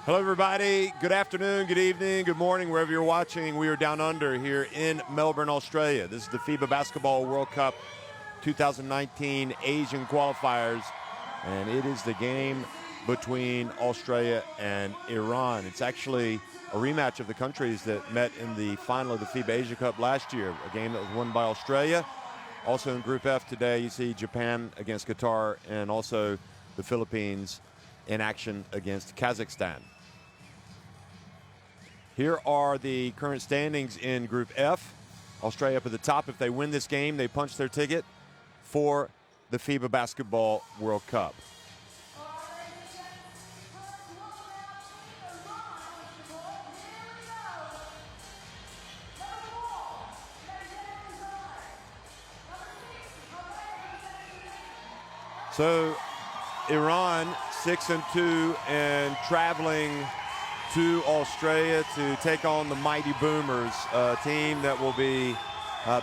Hello, everybody. Good afternoon, good evening, good morning, wherever you're watching. We are down under here in Melbourne, Australia. This is the FIBA Basketball World Cup 2019 Asian Qualifiers, and it is the game between Australia and Iran. It's actually a rematch of the countries that met in the final of the FIBA Asia Cup last year, a game that was won by Australia. Also in Group F today, you see Japan against Qatar and also the Philippines in action against Kazakhstan. Here are the current standings in Group F. Australia up at the top. If they win this game, they punch their ticket for the FIBA Basketball World Cup. So Iran 6-2 and traveling to Australia to take on the mighty Boomers, a team that will be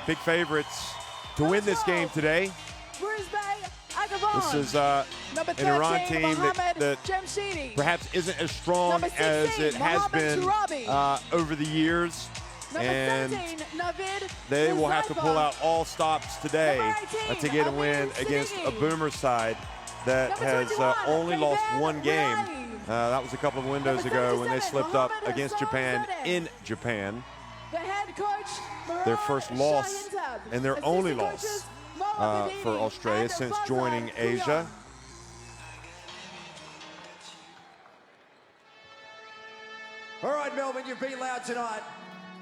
big favorites to win this game today. This is an Iran team that perhaps isn't as strong as it has been over the years. And they will have to pull out all stops today to get a win against a Boomer side that has only lost one game. That was a couple of windows ago when they slipped up against Japan in Japan. Their first loss and their only loss for Australia since joining Asia. All right, Melbourne, you've been loud tonight.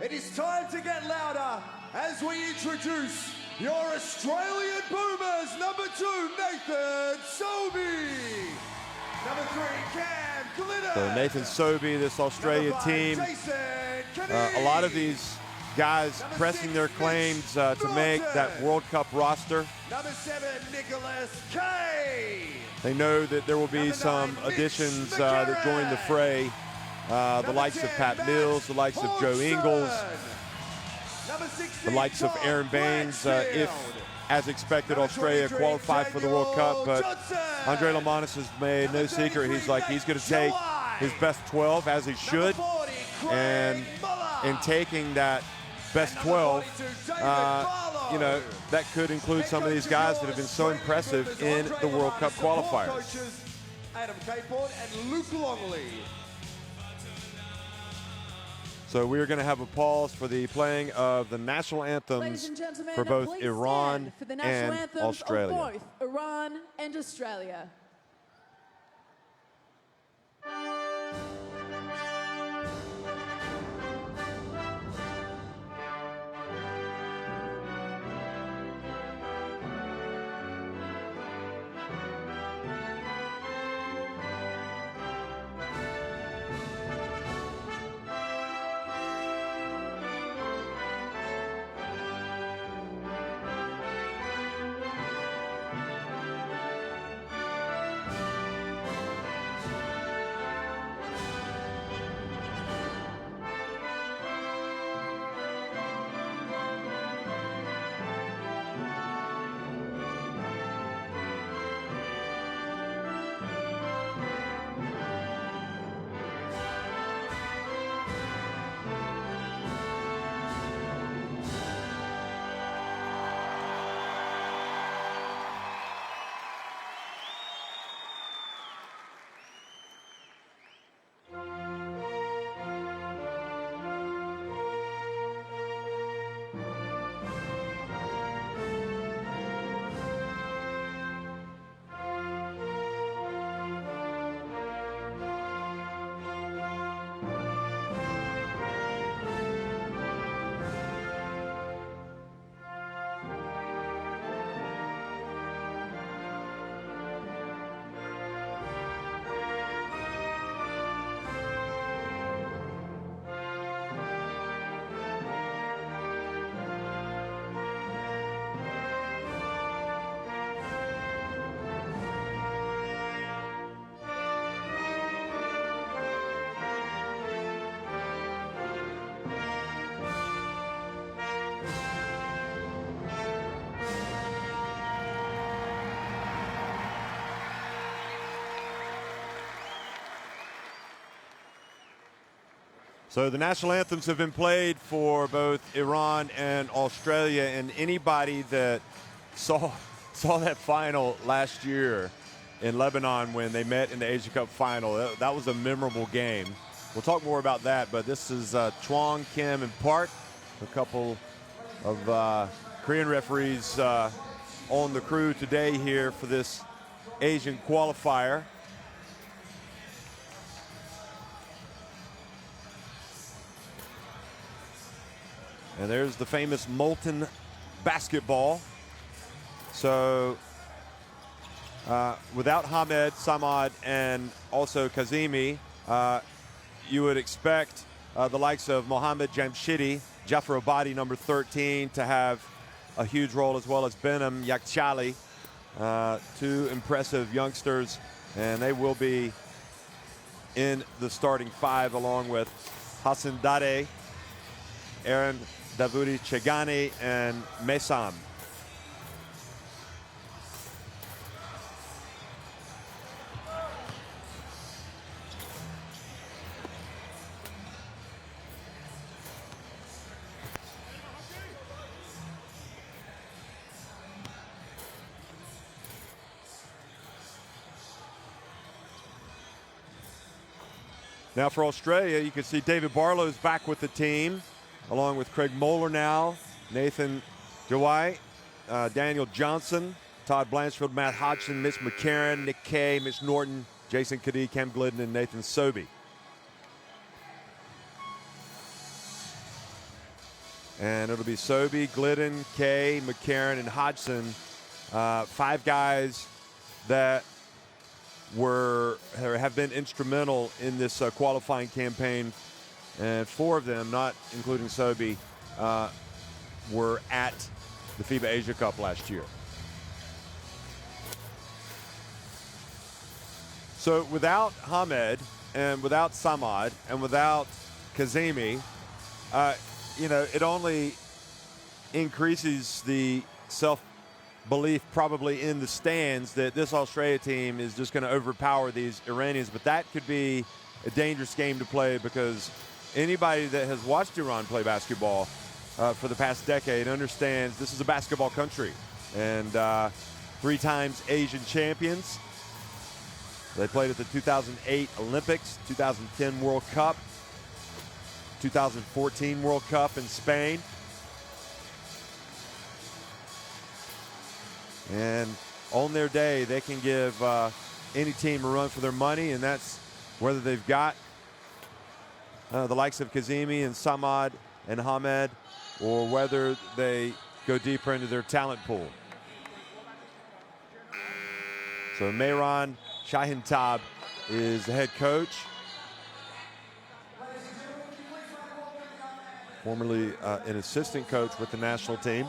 It is time to get louder as we introduce your Australian Boomers, number 2, Nathan Sobey. Number 3, Cam Glitter. So Nathan Sobey, this Australia team, a lot of these guys pressing their claims to make that World Cup roster. Number 7, Nicholas Kay. They know that there will be some additions that join the fray. The likes of Pat Mills, the likes of Joe Ingles, the likes of Aaron Baines, if, as expected, Australia qualified for the World Cup. But Andre Lamanis has made no secret. He's like, he's going to take his best 12, as he should. And in taking that best 12, you know, that could include some of these guys that have been so impressive in the World Cup qualifiers. Adam Capehorn and Luke Longley. So we are going to have a pause for the playing of the national anthems for both Iran and Australia. Both Iran and Australia. So the national anthems have been played for both Iran and Australia, and anybody that saw that final last year in Lebanon when they met in the Asian Cup final, that was a memorable game. We'll talk more about that, but this is Chuang, Kim, and Park, a couple of Korean referees on the crew today here for this Asian qualifier. And there's the famous molten basketball. So without Hamed, Samad, and also Kazemi, you would expect the likes of Mohammed Jamshidi, Jafar Abadi, number 13, to have a huge role, as well as Benem Yakchali, two impressive youngsters, and they will be in the starting five along with Hassan Dade, Aaron Davudi Chegani, and Mesam. Now for Australia, you can see David Barlow's back with the team, along with Craig Moeller now, Nathan Jawai, Daniel Johnson, Todd Blanchfield, Matt Hodgson, Mitch McCarron, Nick Kay, Mitch Norton, Jason Kadee, Cam Glidden, and Nathan Sobey. And it'll be Sobey, Glidden, Kay, McCarron, and Hodgson, five guys that have been instrumental in this qualifying campaign, and four of them, not including Sobey, were at the FIBA Asia Cup last year. So without Hamed and without Samad and without Kazemi, it only increases the self-belief probably in the stands that this Australia team is just going to overpower these Iranians. But that could be a dangerous game to play, because anybody that has watched Iran play basketball for the past decade understands this is a basketball country, and 3 times Asian champions. They played at the 2008 Olympics, 2010 World Cup, 2014 World Cup in Spain. And on their day, they can give any team a run for their money, and that's whether they've got the likes of Kazemi and Samad and Hamed, or whether they go deeper into their talent pool. So Mehran Shahintab is the head coach, formerly an assistant coach with the national team.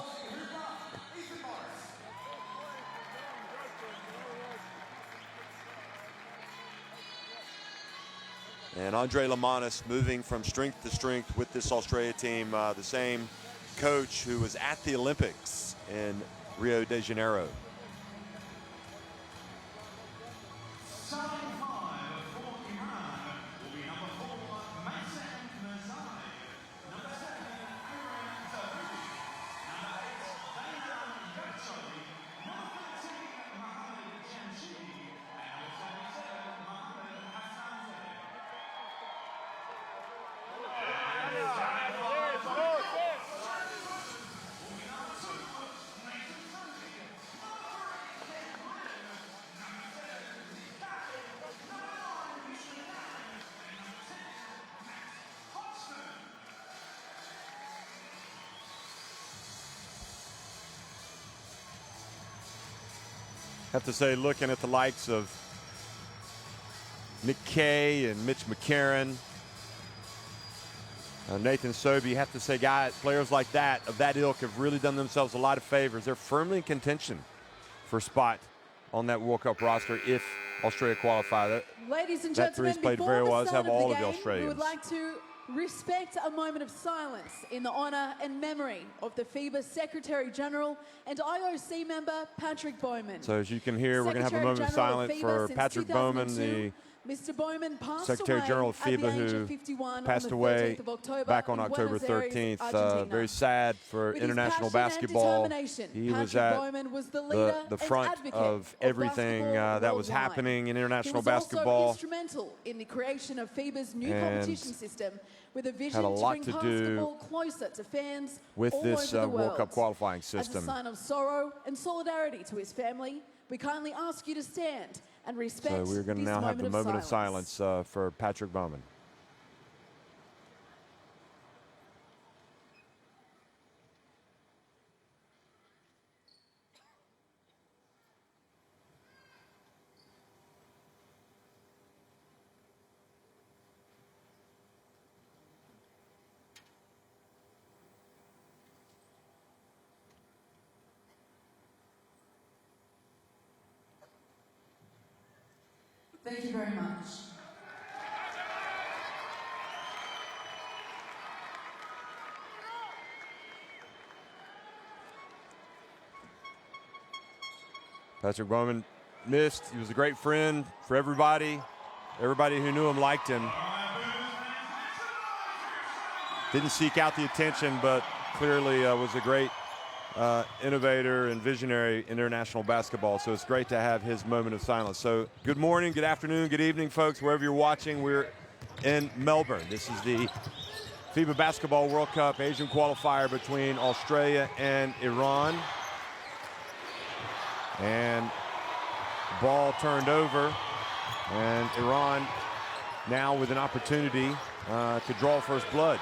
And Andre Lamanis moving from strength to strength with this Australia team, the same coach who was at the Olympics in Rio de Janeiro. Have to say, looking at the likes of Nick Kay and Mitch McCarron, Nathan Sobey, have to say, players like that, of that ilk, have really done themselves a lot of favors. They're firmly in contention for a spot on that World Cup roster if Australia qualify. Ladies and that gentlemen, three's played before very well. the Let's start have all of of the game, we Australians. would like to respect a moment of silence in the honour and memory of the FIBA Secretary General and IOC member Patrick Baumann. So as you can hear, we're going to have a moment of silence for Patrick Baumann, the Mr. Baumann passed Secretary away General of at the FIBA, age who of 51 passed on the away 13th of October back on in October Buenos Aires, 13th. Argentina. Very sad for With his international passion and basketball. determination, He was Patrick at Baumann was the leader the and front advocate of everything basketball that was worldwide. happening in international he was basketball. also instrumental in the creation of FIBA's new And competition system with a vision had a lot to to bring do basketball closer to fans with all this over the World Cup qualifying As system. a sign of sorrow and solidarity to his family, we kindly ask you to stand and respect So we're going to this now have the moment of silence. silence for Patrick Baumann. Thank you very much. Patrick Baumann missed. He was a great friend for everybody. Everybody who knew him liked him. Didn't seek out the attention, but clearly was a great innovator and visionary in international basketball. So it's great to have his moment of silence. So good morning, good afternoon, good evening, folks, wherever you're watching. We're in Melbourne. This is the FIBA Basketball World Cup Asian Qualifier between Australia and Iran. And the ball turned over, and Iran now with an opportunity to draw first blood.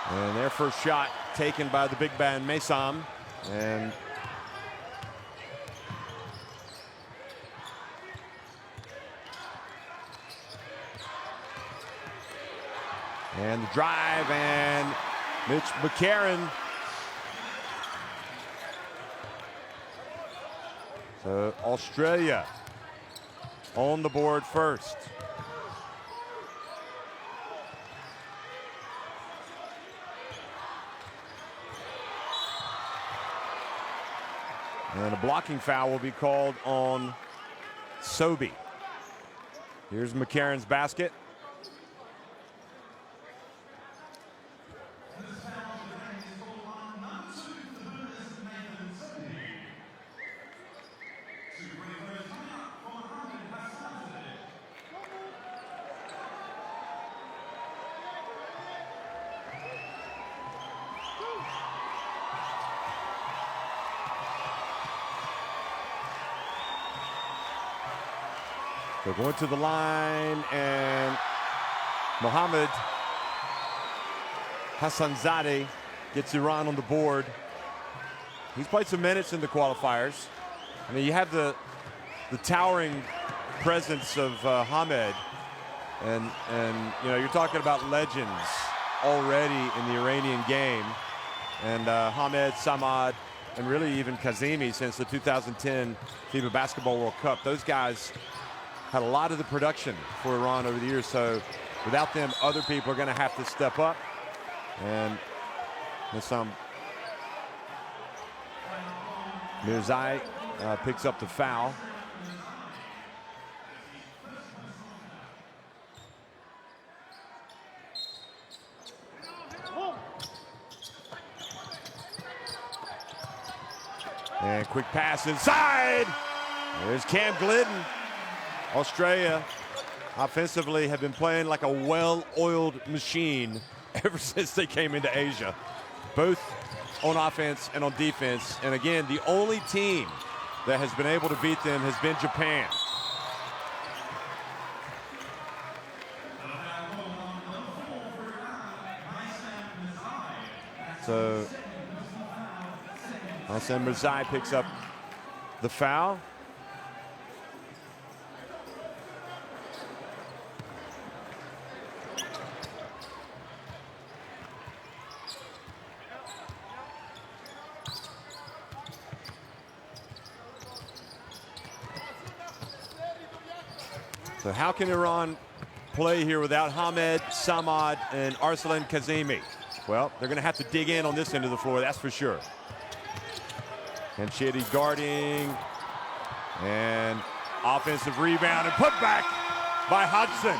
And their first shot taken by the big man Mesam, and the drive, and Mitch McCarron. So Australia on the board first. And a blocking foul will be called on Sobey. Here's McCarron's basket. So going to the line, and Mohammad Hassanzadeh gets Iran on the board. He's played some minutes in the qualifiers. I mean, you have the towering presence of Hamed, and you know, you're talking about legends already in the Iranian game, and Hamed, Samad, and really even Kazemi since the 2010 FIBA Basketball World Cup. Those guys had a lot of the production for Iran over the years, so without them, other people are going to have to step up. And Nissam Mirzai picks up the foul. And quick pass inside. There's Cam Glidden. Australia offensively have been playing like a well-oiled machine ever since they came into Asia, both on offense and on defense. And again, the only team that has been able to beat them has been Japan. So Hassan Mirzai picks up the foul. So how can Iran play here without Hamed, Samad, and Arslan Kazemi? Well, they're going to have to dig in on this end of the floor, that's for sure. And Chitty guarding. And offensive rebound and put back by Hodgson.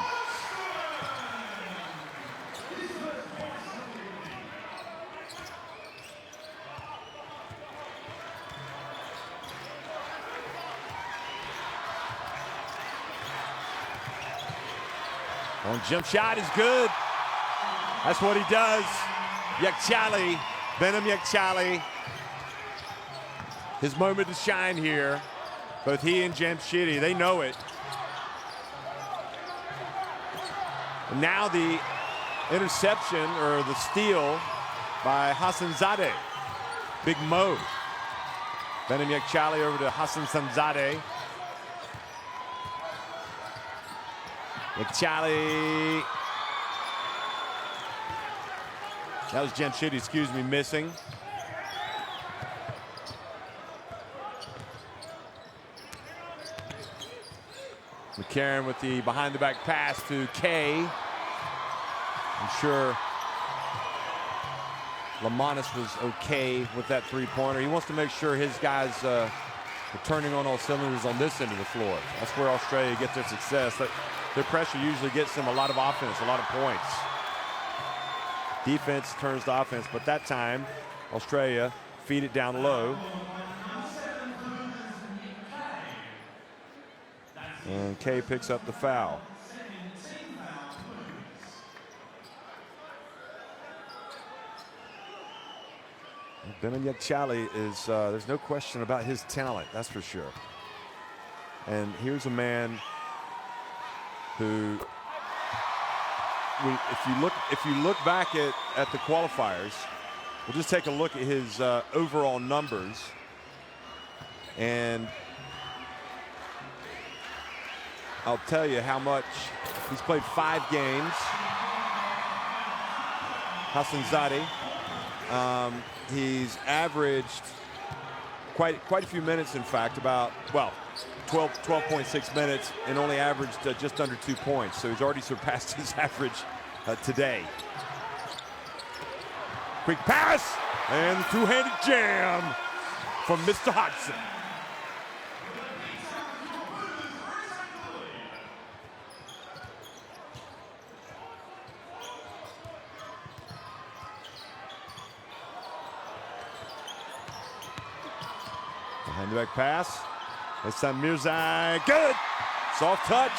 On jump shot is good. That's what he does. Yakchali, Benham Yakchali. His moment to shine here. Both he and Jamshidi, they know it. And now the interception or the steal by Hassanzadeh. Big Mo. Benham Yakchali over to Hassanzadeh. Yakchali. That was Jamshidi, excuse me, missing. McCarron with the behind-the-back pass to Kay. I'm sure Lamanis was okay with that three-pointer. He wants to make sure his guys are turning on all cylinders on this end of the floor. That's where Australia gets their success. Their pressure usually gets them a lot of offense, a lot of points. Defense turns to offense, but that time, Australia feed it down low. And Kay picks up the foul. Benham Yakchali is, there's no question about his talent, that's for sure. And here's a man who, if you look back at the qualifiers, we'll just take a look at his overall numbers. And I'll tell you how much he's played 5 games. Hassanzadeh. He's averaged quite a few minutes, in fact, about, well, 12.6 minutes, and only averaged just under 2 points. So he's already surpassed his average today. Quick pass, and the two-handed jam from Mr. Hodgson. Behind-the-back pass. It's Mirzai. Good. Soft touch.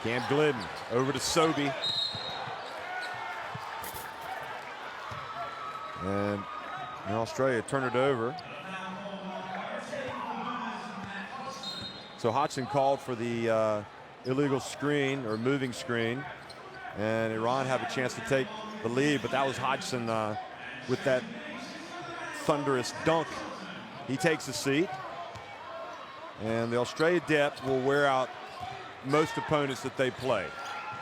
Cam Glidden over to Sobey. And Australia turn it over. So Hodgson called for the illegal screen or moving screen, and Iran have a chance to take the lead, but that was Hodgson with that thunderous dunk. He takes a seat, and the Australia depth will wear out most opponents that they play.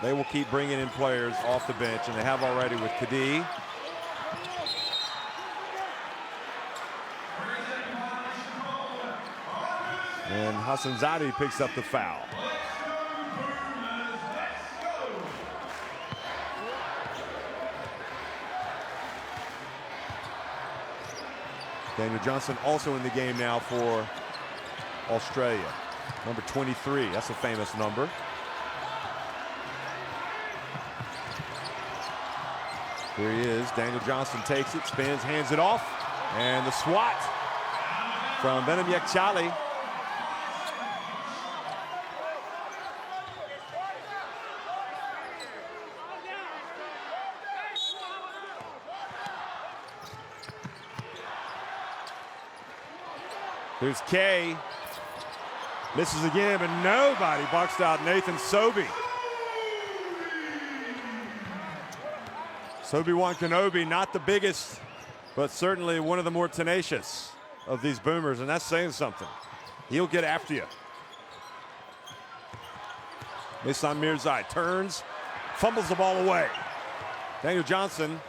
They will keep bringing in players off the bench, and they have already with Kadi. And Hassanzadeh picks up the foul. Daniel Johnson also in the game now for Australia. Number 23, that's a famous number. Here he is, Daniel Johnson takes it, spins, hands it off, and the swat from Benham Yakchali. Here's Kay. Misses again, but nobody boxed out Nathan Sobey. Sobey-Wan Kenobi, not the biggest, but certainly one of the more tenacious of these boomers, and that's saying something. He'll get after you. Misan Mirzai turns, fumbles the ball away. Daniel Johnson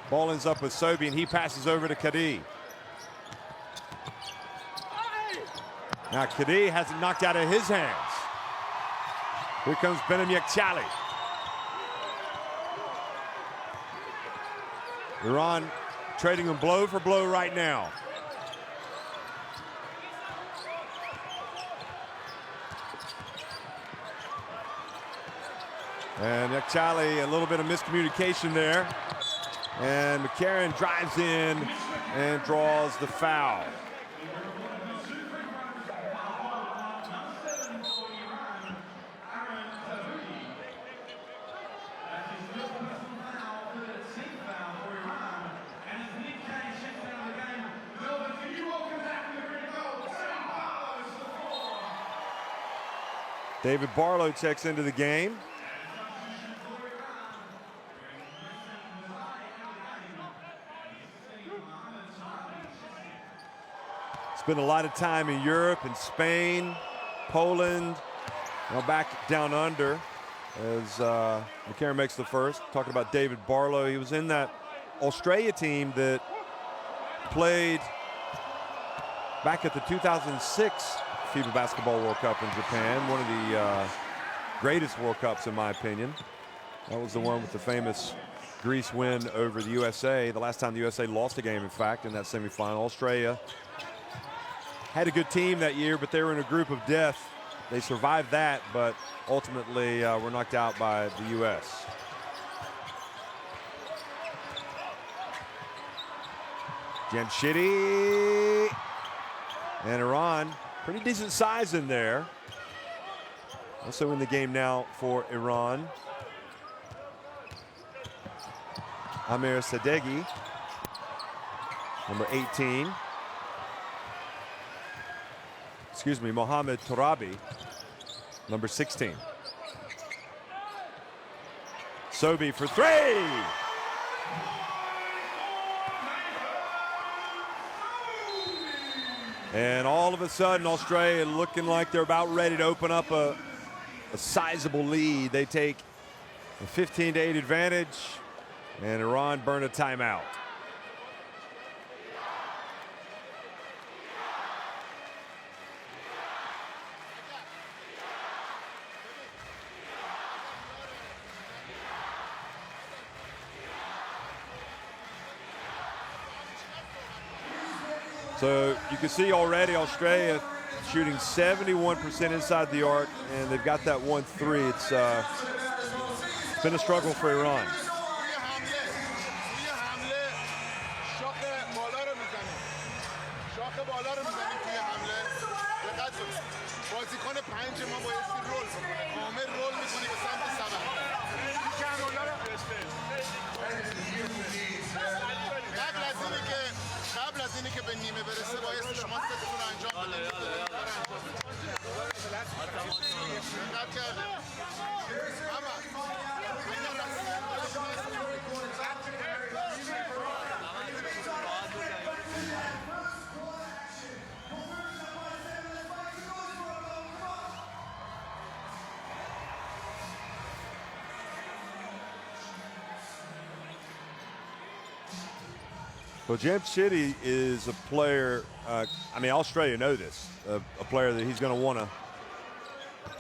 Ball ends up with Sobi, and he passes over to Kadi. Now Kadi has it knocked out of his hands. Here comes Benim Yekchali. Iran trading them blow for blow right now. And Yekchali, a little bit of miscommunication there. And McCarron drives in and draws the foul. David Barlow checks into the game. Spent a lot of time in Europe and Spain, Poland, now back down under as McCarron makes the first. Talking about David Barlow, he was in that Australia team that played back at the 2006 FIBA Basketball World Cup in Japan, one of the greatest World Cups in my opinion. That was the one with the famous Greece win over the USA, the last time the USA lost a game, in fact, in that semifinal. Australia had a good team that year, but they were in a group of death. They survived that, but ultimately were knocked out by the U.S. Jamshidi and Iran, pretty decent size in there. Also in the game now for Iran. Amir Sadeghi, number 18. Excuse me, Mohamed Torabi, number 16. Sobi for three. And all of a sudden, Australia looking like they're about ready to open up a sizable lead. They take a 15-8 advantage, and Iran burn a timeout. So you can see already Australia shooting 71% inside the arc, and they've got that 1-3. It's been a struggle for Iran. Well, Jamshidi is a player, I mean, Australia know this, a player that he's going to want to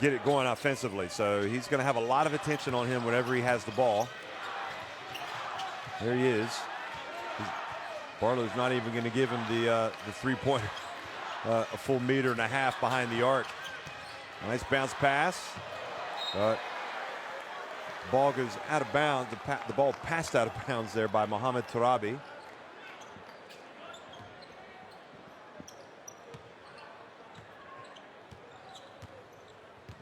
get it going offensively. So he's going to have a lot of attention on him whenever he has the ball. There he is. Barlow's not even going to give him the three-pointer, a full 1.5 meters behind the arc. Nice bounce pass. But the ball goes out of bounds. The ball passed out of bounds there by Mohamed Torabi.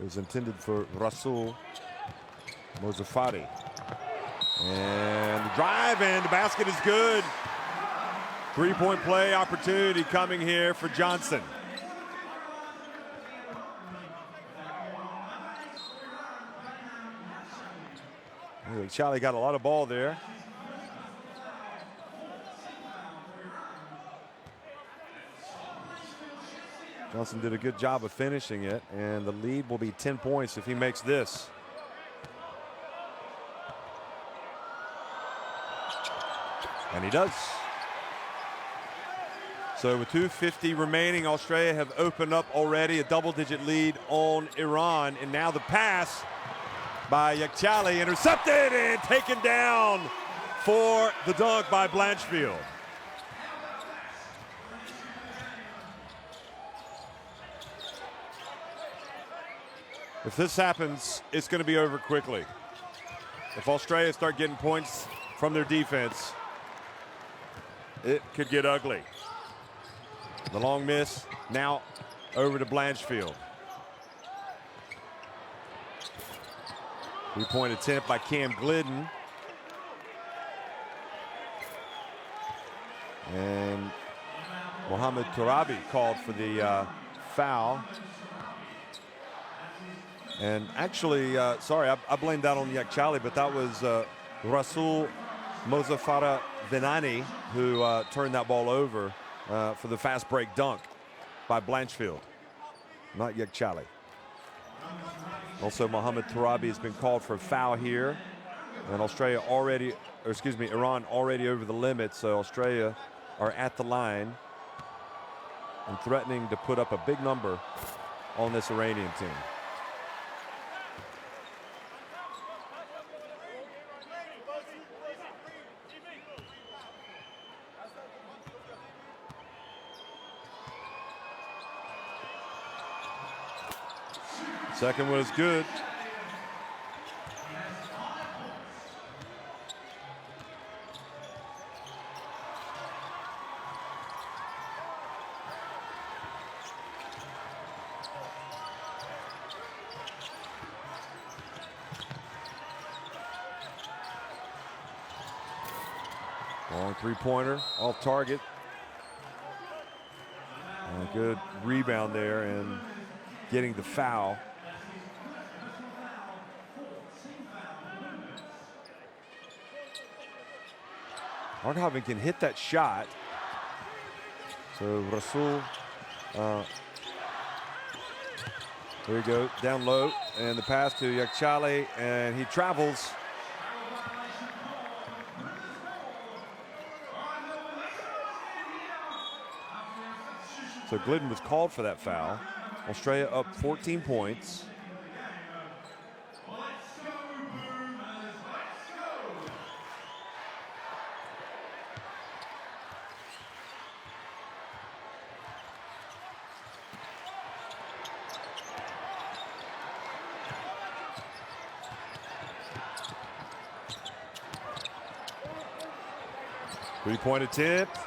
It was intended for Rasul Mozafari. And the drive, and the basket is good. Three-point play opportunity coming here for Johnson. Charlie got a lot of ball there. Johnson did a good job of finishing it, and the lead will be 10 points if he makes this. And he does. So with 2:50 remaining, Australia have opened up already a double-digit lead on Iran. And now the pass by Yakchali, intercepted and taken down for the dunk by Blanchfield. If this happens, it's going to be over quickly. If Australia start getting points from their defense, it could get ugly. The long miss, now over to Blanchfield. Three-point attempt by Cam Glidden. And Mohamed Tourabi called for the foul. And actually, sorry, I blamed that on Yakchali, but that was Rasul Mozaffara Venani who turned that ball over for the fast break dunk by Blanchfield, not Yakchali. Also, Mohamed Tourabi has been called for a foul here. And Australia already, or excuse me, Iran already over the limit, so Australia are at the line and threatening to put up a big number on this Iranian team. Second one is good. Long three-pointer off target. And a good rebound there and getting the foul. Arghaven can hit that shot. So Rasul, there you go, down low, and the pass to Yakchali, and he travels. So Glidden was called for that foul. Australia up 14 points. Three-point attempt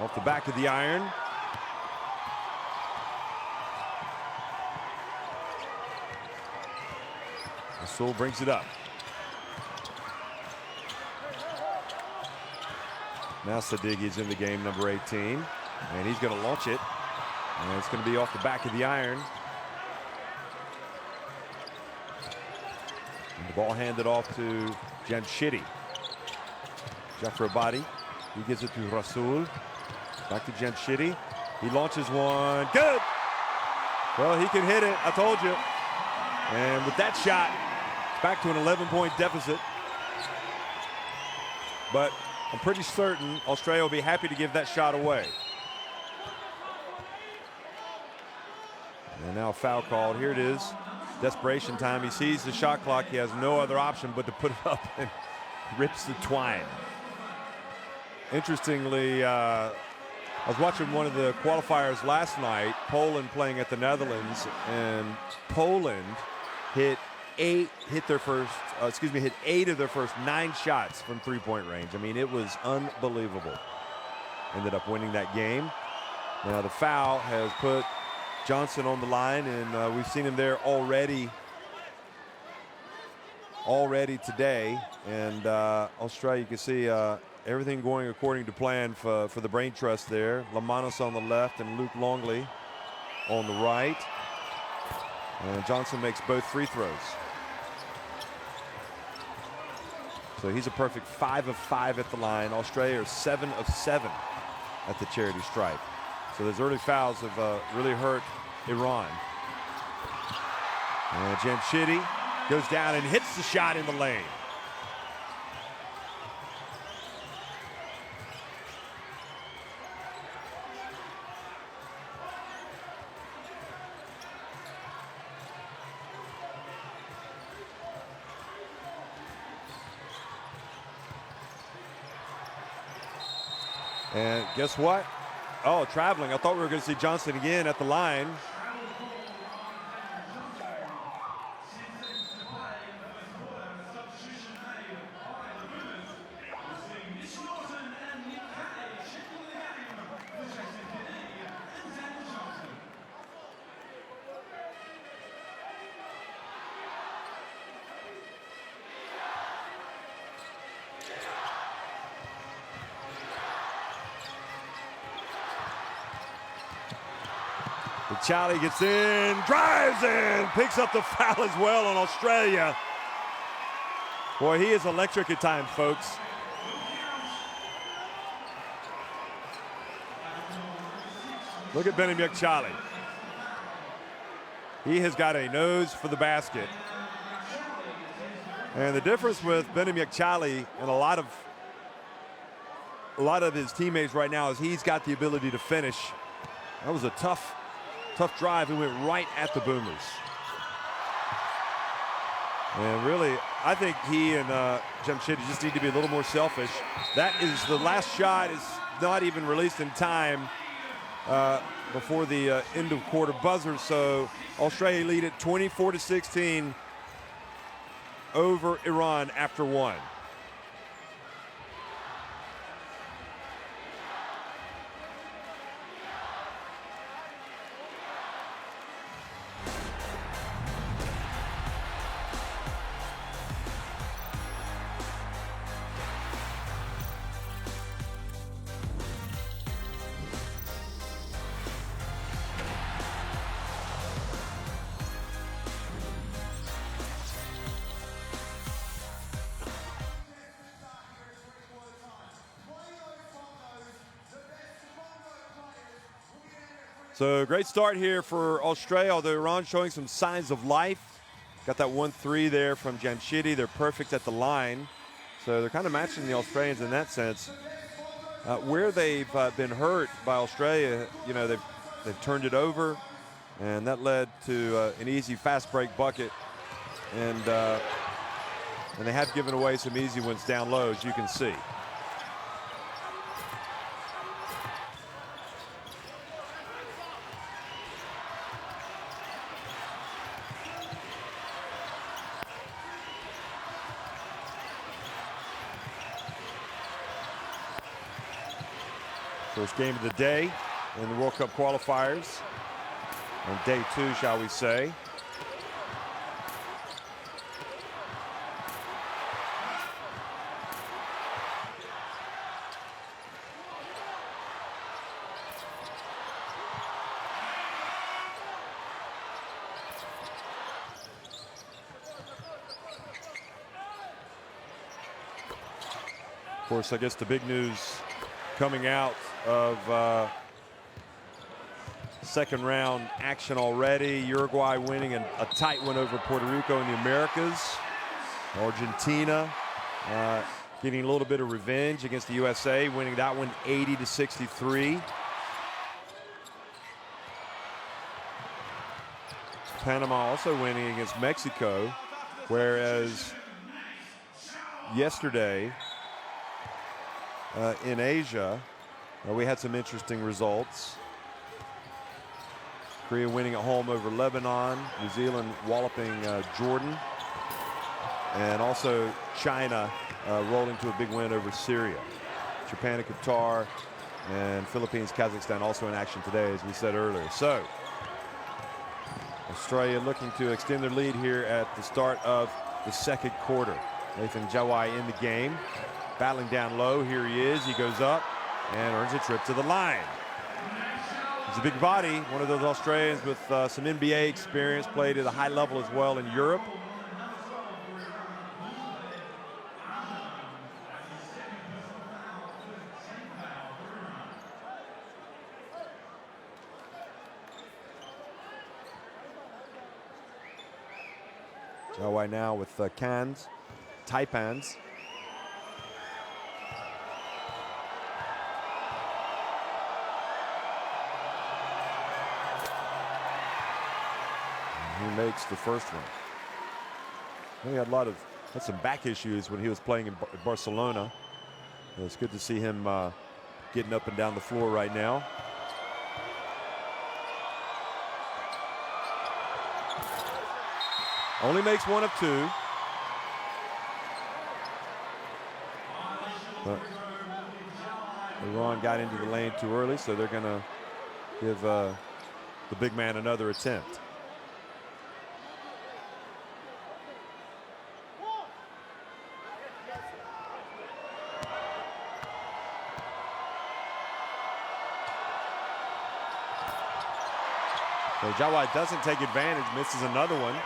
off the back of the iron. Rasul brings it up. Now Sadeghi is in the game, number 18, and he's going to launch it. And it's going to be off the back of the iron. And the ball handed off to Jamshidi. Jafar Abadi. He gives it to Rasul. Back to Jamshidi. He launches one. Good! Well, he can hit it. I told you. And with that shot, it's back to an 11-point deficit. But I'm pretty certain Australia will be happy to give that shot away. And now a foul called. Here it is. Desperation time. He sees the shot clock. He has no other option but to put it up and rips the twine. Interestingly, I was watching one of the qualifiers last night, Poland playing at the Netherlands, and Poland hit eight of their first 9 shots from three-point range. I mean, it was unbelievable. Ended up winning that game. Now the foul has put Johnson on the line, and we've seen him there already today. And Australia, you can see everything going according to plan for the Brain Trust there. Lamanos on the left and Luke Longley on the right. And Johnson makes both free throws. So he's a perfect 5 of 5 at the line. Australia are 7 of 7 at the charity stripe. So those early fouls have really hurt Iran. And Jamshidi goes down and hits the shot in the lane. And guess what? Oh, traveling. I thought we were going to see Johnson again at the line. Charlie gets in, drives in, picks up the foul as well on Australia. Boy, he is electric at times, folks. Look at Benedict Charlie. He has got a nose for the basket. And the difference with Benedict Charlie and a lot of his teammates right now is he's got the ability to finish. That was a tough drive. He went right at the Boomers. And really, I think he and Jamshidi just need to be a little more selfish. That is the last shot is not even released in time before the end of quarter buzzer. So Australia lead at 24-16 over Iran after one. So great start here for Australia, although Iran showing some signs of life. Got that 1-3 there from Jamshidi. They're perfect at the line. So they're kind of matching the Australians in that sense. Where they've been hurt by Australia, you know, they've turned it over, and that led to an easy fast break bucket. And they have given away some easy ones down low, as you can see. First game of the day in the World Cup qualifiers. On day two, shall we say. Of course, I guess the big news coming out of second round action already. Uruguay winning a tight one over Puerto Rico in the Americas. Argentina getting a little bit of revenge against the USA, winning that one 80-63. Panama also winning against Mexico, whereas yesterday in Asia, we had some interesting results. Korea winning at home over Lebanon, New Zealand walloping Jordan, and also China rolling to a big win over Syria. Japan and Qatar and Philippines, Kazakhstan also in action today, as we said earlier. So Australia looking to extend their lead here at the start of the second quarter. Nathan Jawai in the game, battling down low. Here he is. He goes up and earns a trip to the line. He's a big body, one of those Australians with some NBA experience, played at a high level as well in Europe. Jawai now with Taipans. He makes the first one. He had some back issues when he was playing in Barcelona. It's good to see him getting up and down the floor right now. Only makes one of two. But Iran got into the lane too early, so they're going to give the big man another attempt. So Jawai doesn't take advantage, misses another one.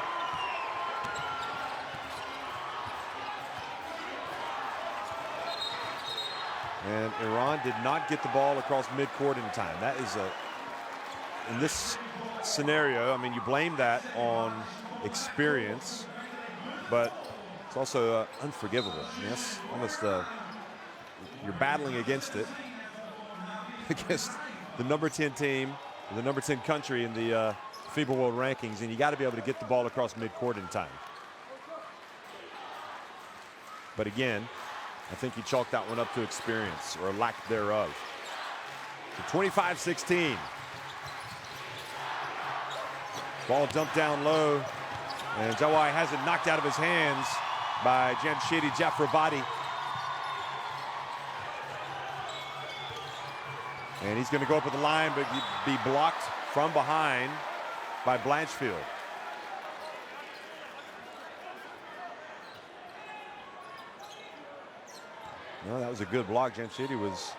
And Iran did not get the ball across midcourt in time. That is in this scenario, I mean, you blame that on experience, but it's also unforgivable. Yes, almost you're battling against it, against the number 10 team, the number 10 country in the FIBA World Rankings, and you got to be able to get the ball across midcourt in time. But again, I think he chalked that one up to experience or lack thereof. So 25-16. Ball dumped down low, and Jawai has it knocked out of his hands by Jamshidi Jafrabadi. And he's going to go up at the line, but be blocked from behind by Blanchfield. No, that was a good block. Jamshidi was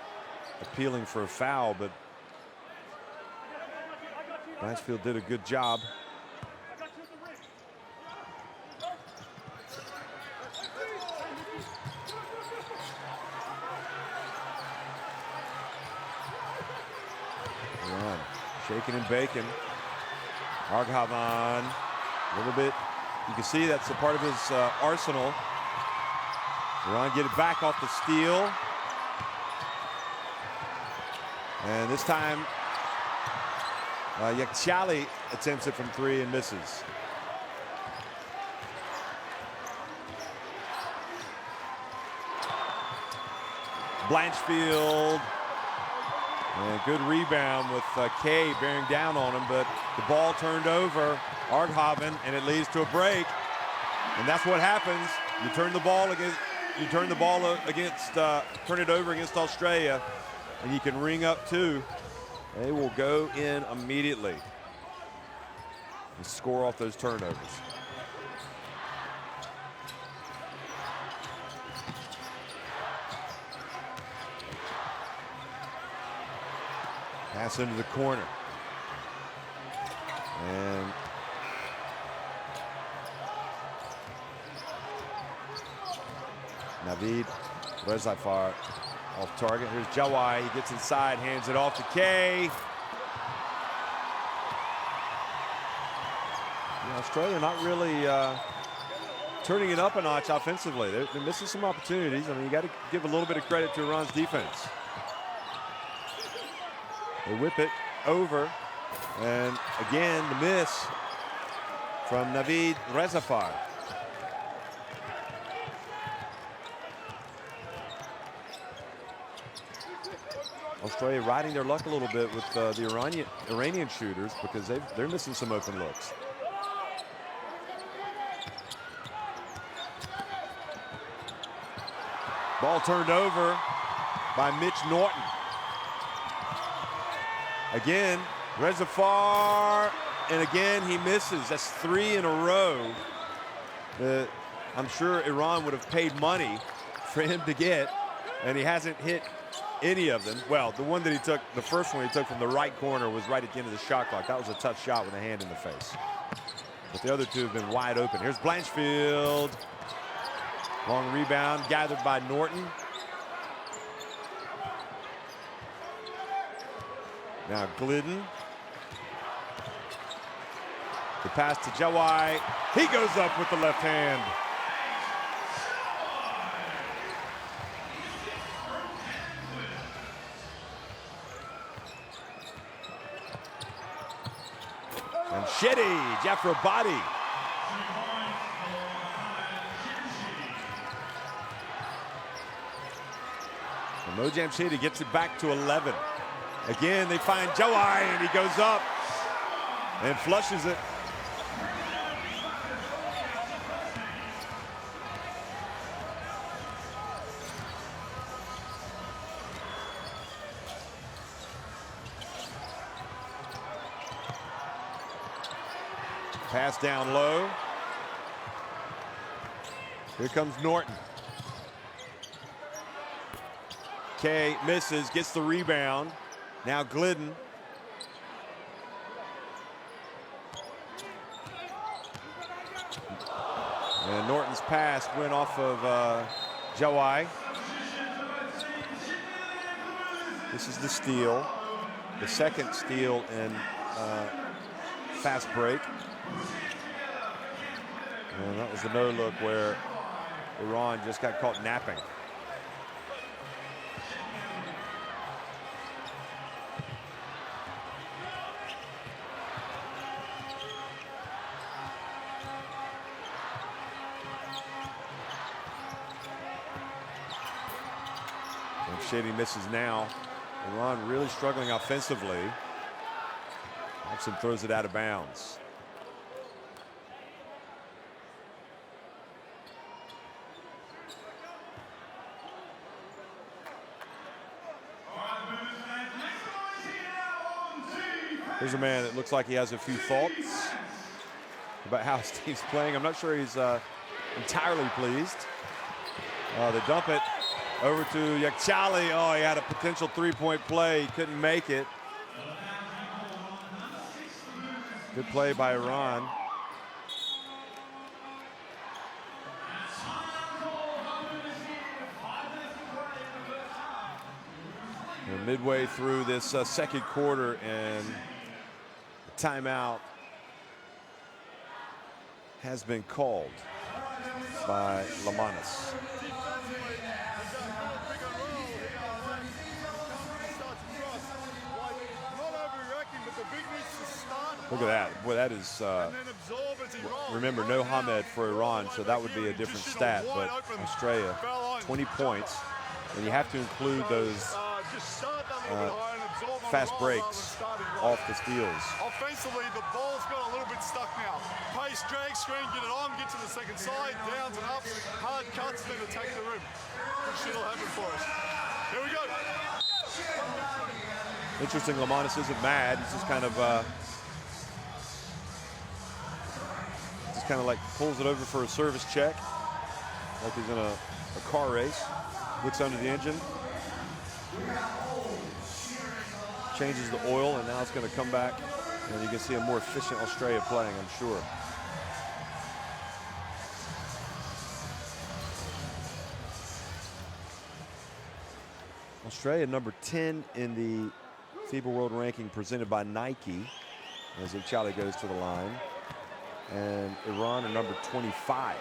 appealing for a foul, but Blanchfield did a good job. Iran shaking and baking. Arghavan, a little bit. You can see that's a part of his arsenal. Iran get it back off the steal. And this time, Yakchali attempts it from three and misses. Blanchfield. And good rebound with Kay bearing down on him, but the ball turned over. Arghavan, and it leads to a break. And that's what happens. You turn the ball against. Turn it over against Australia, and you can ring up two. They will go in immediately and score off those turnovers. Pass into the corner. And Navid Rezafar off target. Here's Jawai. He gets inside, hands it off to Kay. Australia not really turning it up a notch offensively. They're missing some opportunities. I mean, you got to give a little bit of credit to Iran's defense. They whip it over, and again the miss from Navid Rezafar. Australia riding their luck a little bit with the Iranian shooters because they're missing some open looks. Ball turned over by Mitch Norton. Again, Rezafar, and again he misses. That's three in a row. I'm sure Iran would have paid money for him to get, and he hasn't hit any of them. Well, the one that he took, the first one he took from the right corner was right at the end of the shot clock. That was a tough shot with a hand in the face. But the other two have been wide open. Here's Blanchfield. Long rebound gathered by Norton. Now Glidden. The pass to Jawai. He goes up with the left hand. And Shetty, Jafrabadi. Mojamshidi gets it back to 11. Again, they find Jawai, and he goes up and flushes it. Pass down low. Here comes Norton. Kay misses, gets the rebound. Now Glidden. And Norton's pass went off of Jawai. This is the steal. The second steal in fast break. And that was the no look where Iran just got caught napping. And Shady misses now. Iran really struggling offensively. Thompson throws it out of bounds. Here's a man that looks like he has a few thoughts about how his team's playing. I'm not sure he's entirely pleased. They dump it over to Yakchali. Oh, he had a potential three-point play. He couldn't make it. Good play by Iran. We're midway through this second quarter, and timeout has been called by Lamanis. Look at that. Boy, that is, remember, no Hamed for Iran, so that would be a different stat, but Australia, 20 points, and you have to include those fast breaks off the steals. Offensively, the ball's got a little bit stuck now. Pace, drag, screen, get it on, get to the second side, downs and ups, hard cuts, then attack the rim. Good shit will happen for us. Here we go. Interesting, Lamanis isn't mad. He's just kind of like pulls it over for a service check, like he's in a car race. Looks under the engine, changes the oil, and now it's going to come back, and you can see a more efficient Australia playing, I'm sure. Australia number 10 in the FIBA World Ranking presented by Nike as Uchali goes to the line. And Iran are number 25.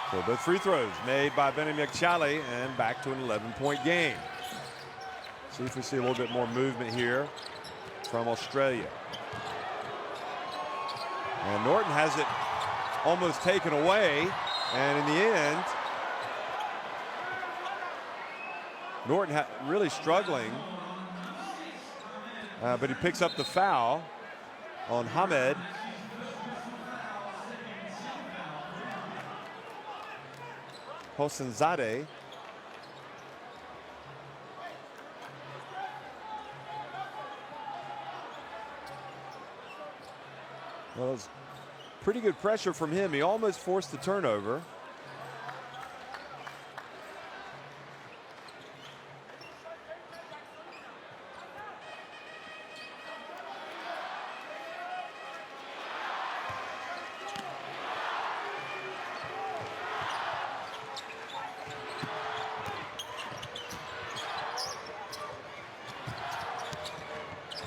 So both free throws made by Benim Yakchali, and back to an 11-point game. See if we see a little bit more movement here from Australia. And Norton has it almost taken away, and in the end, Norton really struggling, but he picks up the foul on Hamed. Hosseinzadeh. Well, it was pretty good pressure from him. He almost forced the turnover.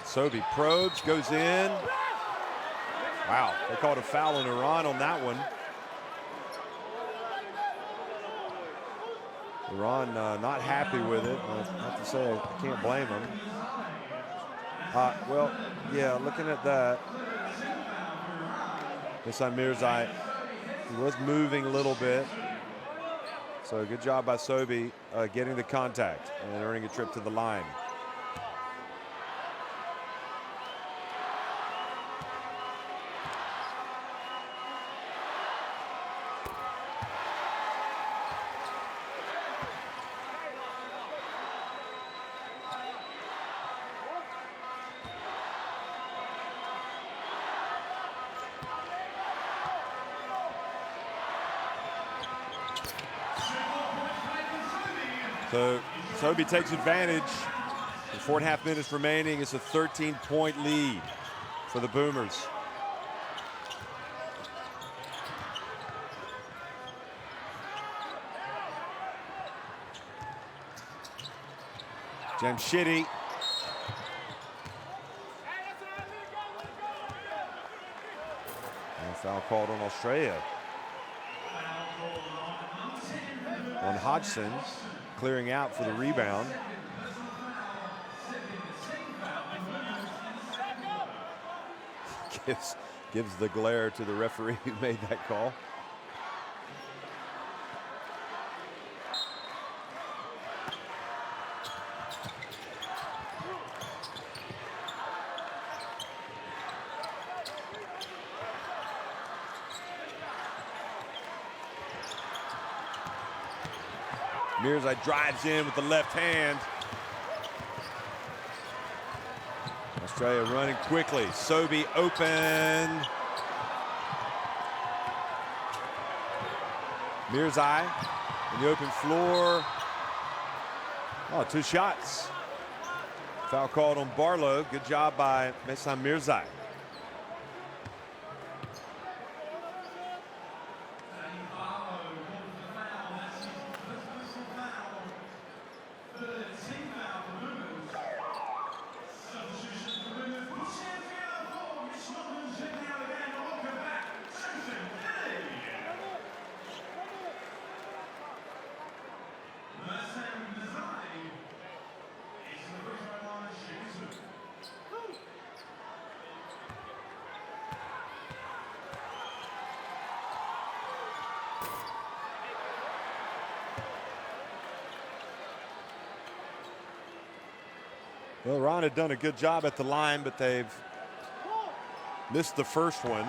Sobi probes, goes in. Wow, they called a foul on Iran on that one. Ron not happy with it. I have to say, I can't blame him. Well, yeah, looking at that, Mehsan Mirzai, he was moving a little bit. So good job by Sobey getting the contact and earning a trip to the line. So Sobey takes advantage. With 4.5 minutes remaining, it's a 13-point lead for the Boomers. Jamshidi. And foul called on Australia. On Hodgson, clearing out for the rebound. Gives the glare to the referee who made that call. Mirzai drives in with the left hand. Australia running quickly. Sobey open. Mirzai in the open floor. Oh, 2 shots. Foul called on Barlow. Good job by Mehsan Mirzai. Well, Ron had done a good job at the line, but they've missed the first one.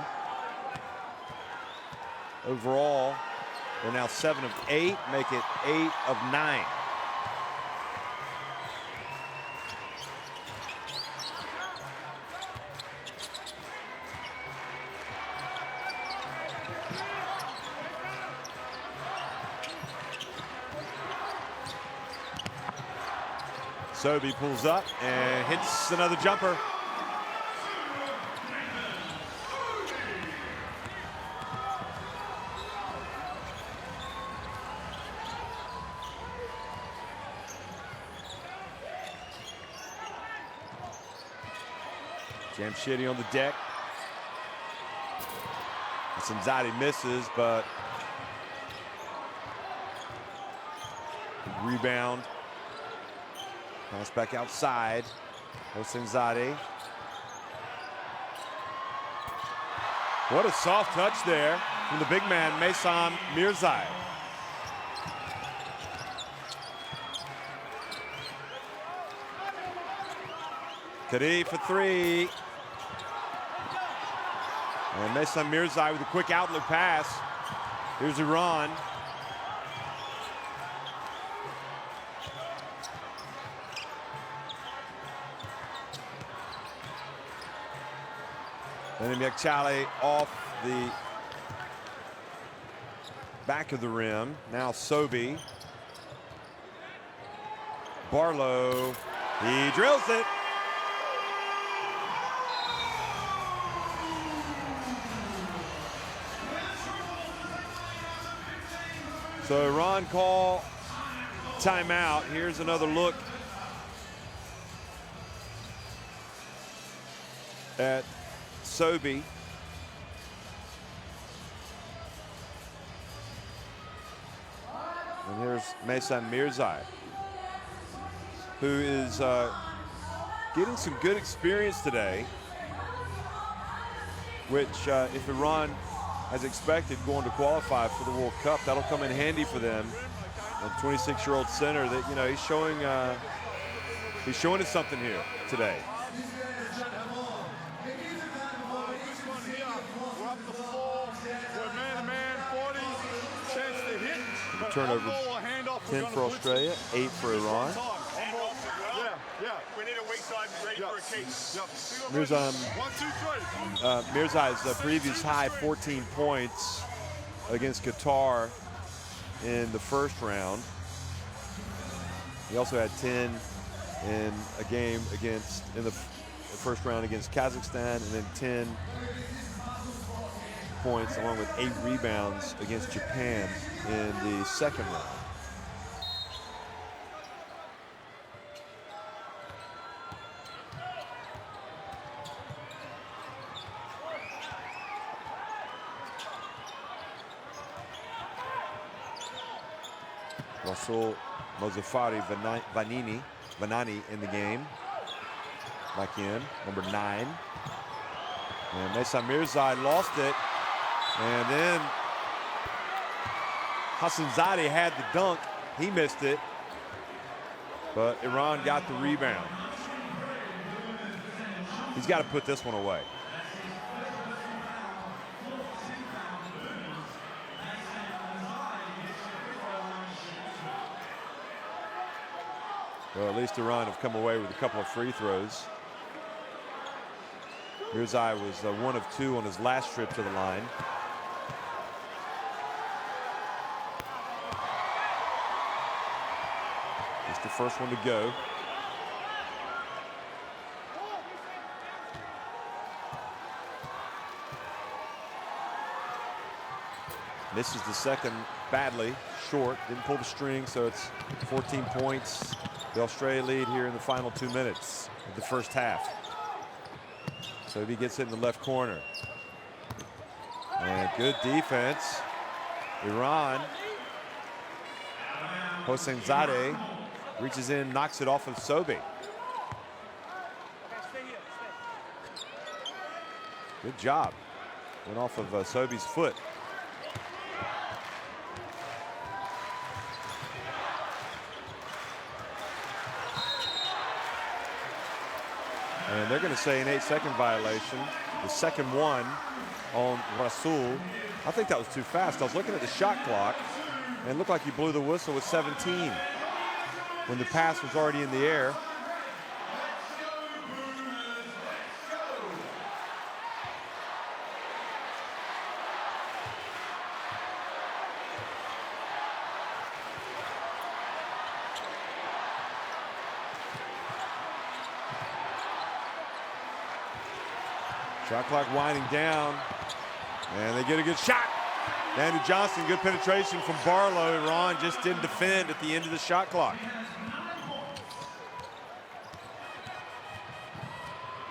Overall, they're now 7 of 8, make it 8 of 9. Sobey pulls up and hits another jumper. Jamshidi on the deck. Sinzadi misses, but rebound. Pass back outside. Hosseinzadeh. What a soft touch there from the big man, Mehsan Mirzai. Kadhi for 3. And Mehsan Mirzai with a quick outlet pass. Here's Iran. And then Mekchali off the back of the rim. Now Sobey. Barlow. He drills it. So Iran call timeout. Here's another look at Sobey. And here's Mehsan Mirzai, who is getting some good experience today, which if Iran, as expected, going to qualify for the World Cup, that'll come in handy for them. A 26-year-old center that, you know, he's showing us something here today. Turnover 10 for Australia, 8 for Iran. We need a weak side ready for a kick. Mirzai's previous high, 14 points against Qatar in the first round. He also had 10 in a game in the first round against Kazakhstan, and then 10 points along with 8 rebounds against Japan in the second round. Rasul Mozaffari Vanani in the game. Back in, number 9. And Mehsan Mirzai lost it. And then Hassanzadeh had the dunk. He missed it. But Iran got the rebound. He's got to put this one away. Well, at least Iran have come away with a couple of free throws. Mirzai was 1 of 2 on his last trip to the line. It's the first one to go. Misses the second badly, short, didn't pull the string, so it's 14 points. The Australia lead here in the final 2 minutes of the first half. So he gets it in the left corner. And good defense. Iran. Hassanzadeh reaches in, knocks it off of Sobi. Good job. Went off of Sobi's foot. And they're going to say an 8-second violation. The second one on Rasul. I think that was too fast. I was looking at the shot clock, and it looked like he blew the whistle with 17 when the pass was already in the air. Shot clock winding down, and they get a good shot. Andrew Johnson, good penetration from Barlow. Iran just didn't defend at the end of the shot clock.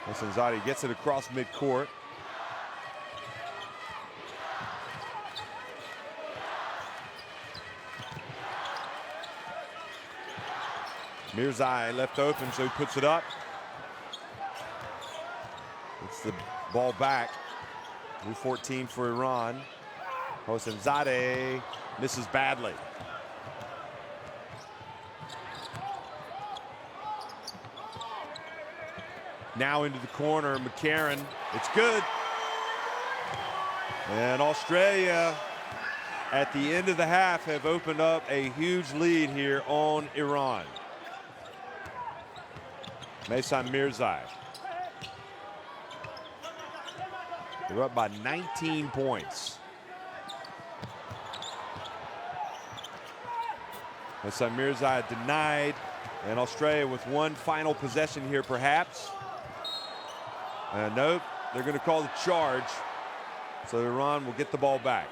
Hassanzadeh gets it across midcourt. Mirzai left open, so he puts it up. It's the ball back. 3:14 for Iran. Hassanzadeh misses badly. Now into the corner, McCarron. It's good. And Australia, at the end of the half, have opened up a huge lead here on Iran. Mehsan Mirzai. They're up by 19 points. Mehsan Mirzai denied, and Australia with one final possession here, perhaps. Nope, they're going to call the charge, so Iran will get the ball back.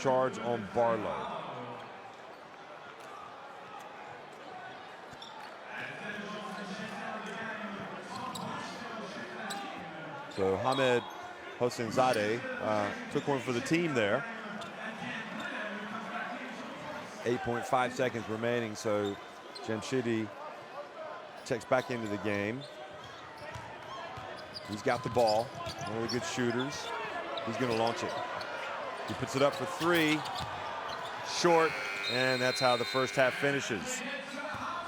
Charge on Barlow. So Hamed Hosseinzadeh took one for the team there. 8.5 seconds remaining, so Jamshidi checks back into the game. He's got the ball, one of the good shooters. He's gonna launch it. He puts it up for three, short, and that's how the first half finishes.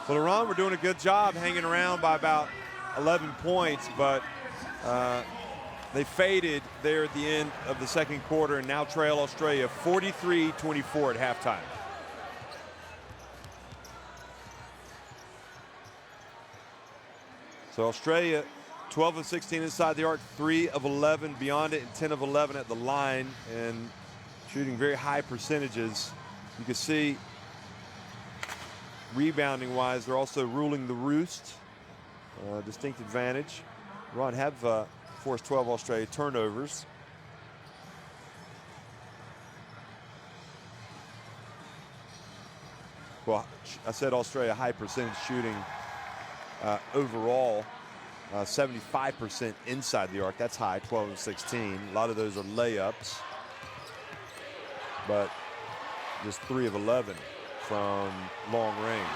Well, Iran, we're doing a good job hanging around by about 11 points, but they faded there at the end of the second quarter and now trail Australia 43-24 at halftime. So Australia 12 of 16 inside the arc, 3 of 11 beyond it, and 10 of 11 at the line, and shooting very high percentages. You can see rebounding wise, they're also ruling the roost. Distinct advantage. Iran have forced 12 Australia turnovers. Well, I said Australia high percentage shooting overall. 75% inside the arc. That's high, 12 of 16. A lot of those are layups, but just 3 of 11 from long range.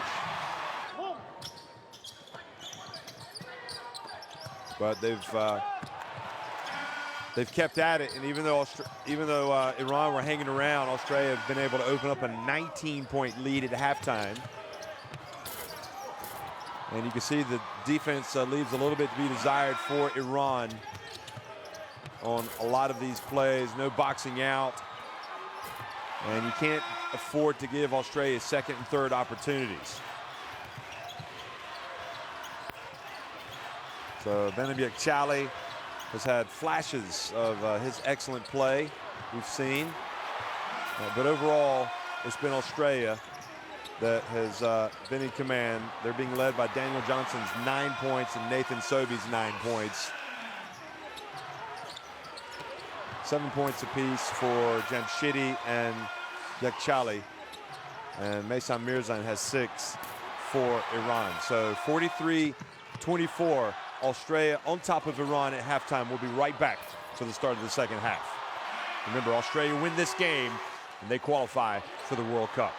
But they've kept at it, and even though Iran were hanging around, Australia have been able to open up a 19-point lead at halftime. And you can see the defense leaves a little bit to be desired for Iran on a lot of these plays. No boxing out. And you can't afford to give Australia second and third opportunities. So Benedict Chali has had flashes of his excellent play we've seen. But overall, it's been Australia that has been in command. They're being led by Daniel Johnson's 9 points and Nathan Sobey's 9 points. 7 points apiece for Jamshidi and Yakchali. And Mehsan Mirzan has 6 for Iran. So 43-24, Australia on top of Iran at halftime. We'll be right back for the start of the second half. Remember, Australia win this game and they qualify for the World Cup.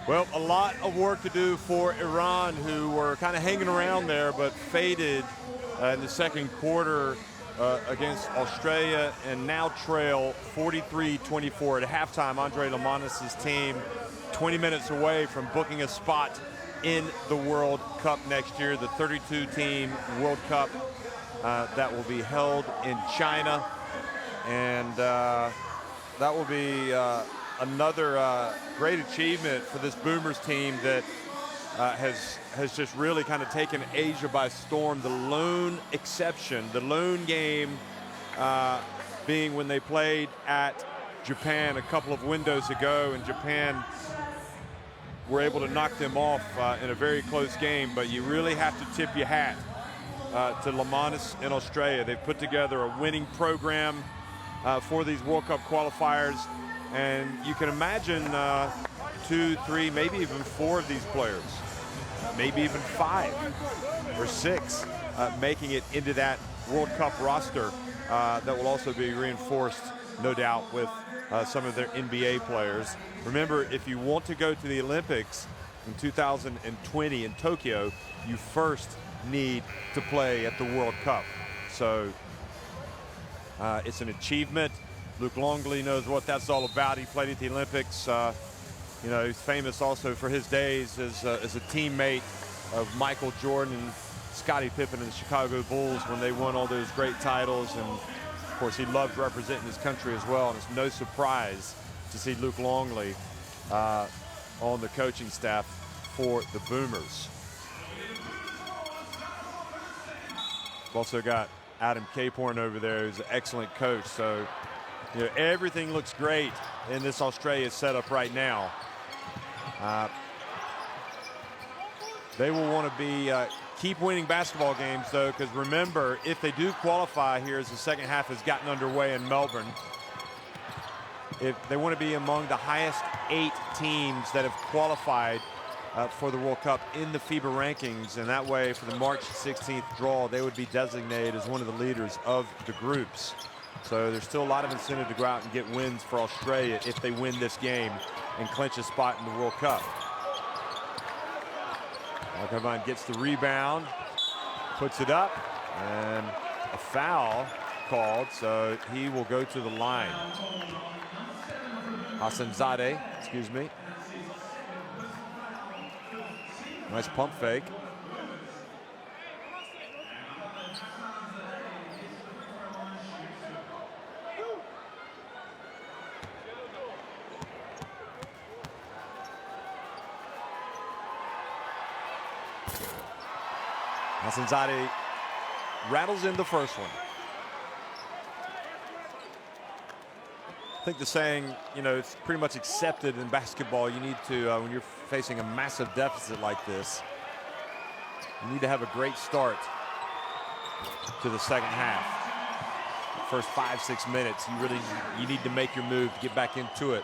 Well, a lot of work to do for Iran, who were kind of hanging around there, but faded in the second quarter against Australia, and now trail 43-24 at halftime. Andre Lamanis' team 20 minutes away from booking a spot in the World Cup next year, the 32-team World Cup that will be held in China. And that will be another great achievement for this Boomers team that has just really kind of taken Asia by storm. The lone exception, the lone game being when they played at Japan a couple of windows ago, and Japan were able to knock them off in a very close game. But you really have to tip your hat to Lamanis in Australia. They've put together a winning program for these World Cup qualifiers, and you can imagine 2, 3, maybe even 4 of these players, maybe even 5 or 6 making it into that World Cup roster that will also be reinforced, no doubt, with some of their NBA players. Remember, if you want to go to the Olympics in 2020 in Tokyo, you first need to play at the World Cup. So it's an achievement. Luke Longley knows what that's all about. He played at the Olympics. You know, he's famous also for his days as a teammate of Michael Jordan and Scottie Pippen and the Chicago Bulls when they won all those great titles. And of course, he loved representing his country as well. And it's no surprise to see Luke Longley on the coaching staff for the Boomers. We've also got Adam Caporn over there, who's an excellent coach. So, you know, everything looks great in this Australia setup right now. They will want to be keep winning basketball games, though, because remember, if they do qualify here as the second half has gotten underway in Melbourne, if they want to be among the highest 8 teams that have qualified for the World Cup in the FIBA rankings, and that way for the March 16th draw, they would be designated as one of the leaders of the groups. So there's still a lot of incentive to go out and get wins for Australia if they win this game and clinch a spot in the World Cup. Baumann gets the rebound, puts it up, and a foul called, so he will go to the line. Hassanzadeh, excuse me. Nice pump fake. Hassanzadeh rattles in the first one. I think the saying, you know, it's pretty much accepted in basketball. You need to, when you're facing a massive deficit like this, you need to have a great start to the second half. First 5-6 minutes, you need to make your move to get back into it.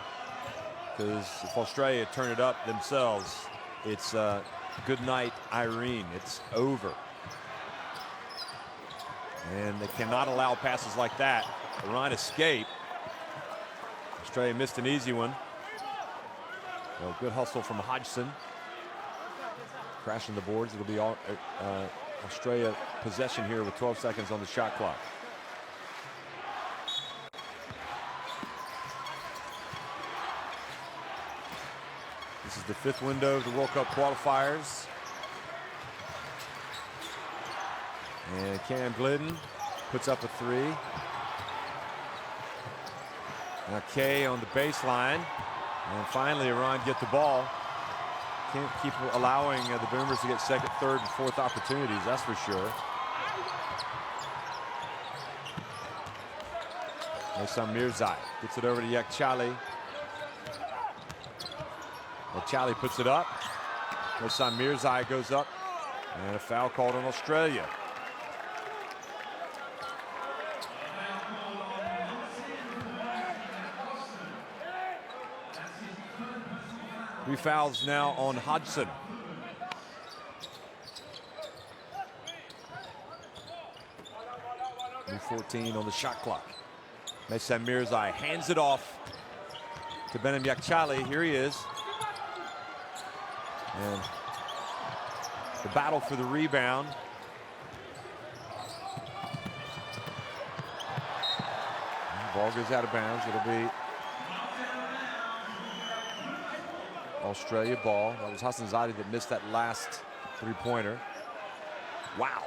Because if Australia turn it up themselves, it's good night, Irene. It's over. And they cannot allow passes like that. Iran escape. Australia missed an easy one. Well, good hustle from Hodgson. Crashing the boards. It'll be all, Australia possession here with 12 seconds on the shot clock. This is the 5th window of the World Cup qualifiers. And Cam Glidden puts up a 3. Now Kay on the baseline. And finally, Iran get the ball. Can't keep allowing the Boomers to get second, third, and fourth opportunities, that's for sure. Mehsan Mirzai gets it over to Yakchali. Yakchali puts it up. Mehsan Mirzai goes up. And a foul called on Australia. Three fouls now on Hodgson. .14 on the shot clock. Mehsan Mirzai hands it off to Benem Yakchali. Here he is. And the battle for the rebound. Ball goes out of bounds. It'll be Australia ball. That was Hassanzadeh that missed that last three-pointer. Wow.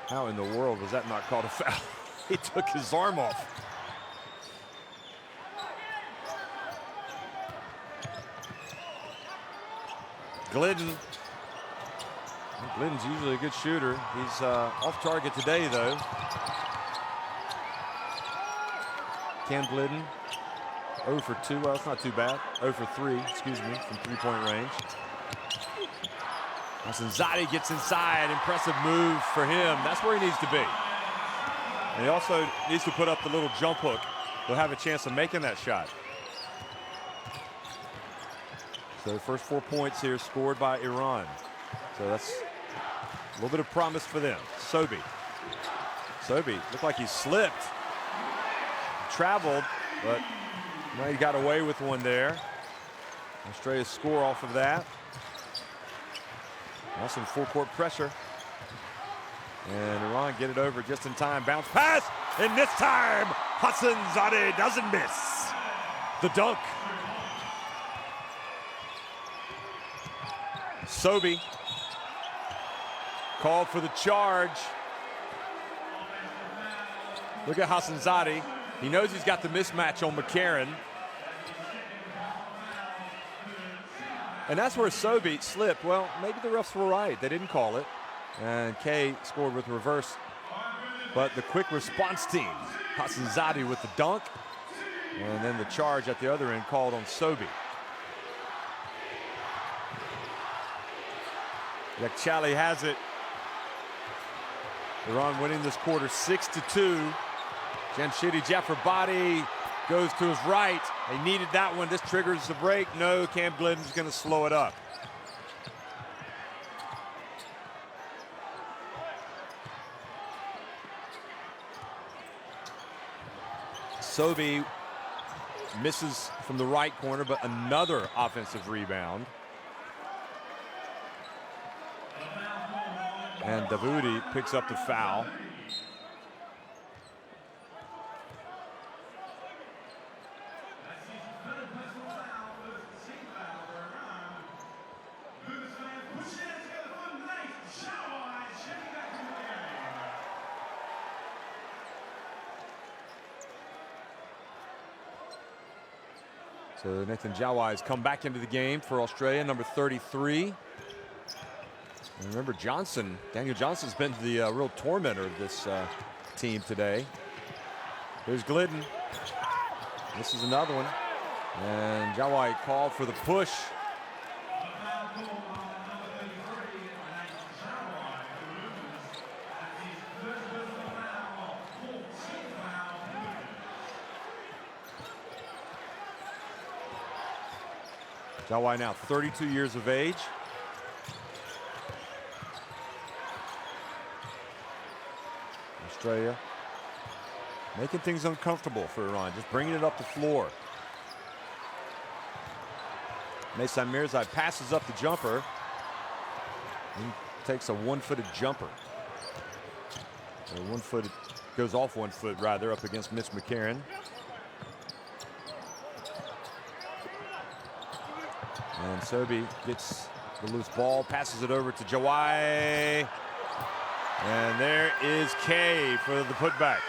How in the world was that not called a foul? He took his arm off. Glidden. Glidden's usually a good shooter. He's off target today, though. Cam Glidden, 0 for 2. Well, it's not too bad. 0 for 3, excuse me, from three-point range. Hassanzadeh gets inside. Impressive move for him. That's where he needs to be. And he also needs to put up the little jump hook. He'll have a chance of making that shot. So the first 4 points here scored by Iran. So that's a little bit of promise for them. Sobey looked like he slipped. Traveled, but he got away with one there. Australia score off of that. Now some full court pressure. And Iran get it over just in time. Bounce pass, and this time Hassanzadeh doesn't miss. The dunk. Sobey called for the charge. Look at Hassanzadeh. He knows he's got the mismatch on McCarron. And that's where Sobey slipped. Well, maybe the refs were right. They didn't call it. And Kay scored with reverse. But the quick response team, Hassanzadeh with the dunk. And then the charge at the other end called on Sobey. Yakchali has it. Iran winning this quarter 6-2. Jamshidi Jafarabadi goes to his right. They needed that one. This triggers the break. No, Cam Glidden's going to slow it up. Sobey misses from the right corner, but another offensive rebound. And Davoudi picks up the foul. So Nathan Jawai has come back into the game for Australia, number 33. And remember, Daniel Johnson's been the real tormentor of this team today. Here's Glidden. This is another one. And Jawai called for the push. Jawai now 32 years of age. Australia making things uncomfortable for Iran, just bringing it up the floor. Mehsan Mirzai passes up the jumper and takes a one-footed jumper. So one-footed, goes off 1 foot rather, up against Mitch McCarron. And Sobey gets the loose ball, passes it over to Jawai. And there is Kay for the putback.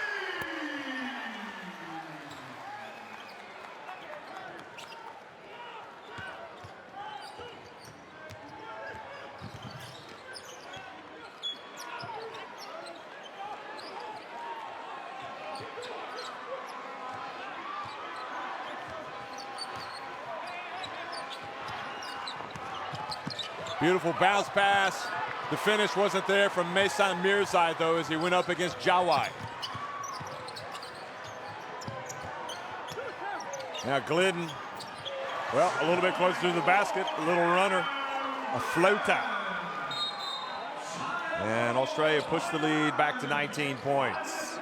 Beautiful bounce pass. The finish wasn't there from Mehsan Mirzai, though, as he went up against Jawai. Now Glidden, well, a little bit closer to the basket, a little runner, a floater. And Australia pushed the lead back to 19 points.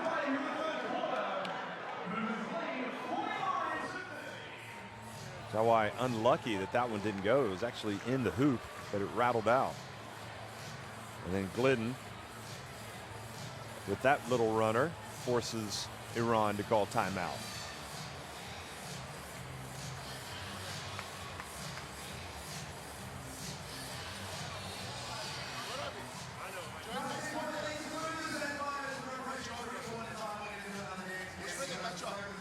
Jawai unlucky that that one didn't go. It was actually in the hoop, but it rattled out. And then Glidden, with that little runner, forces Iran to call timeout.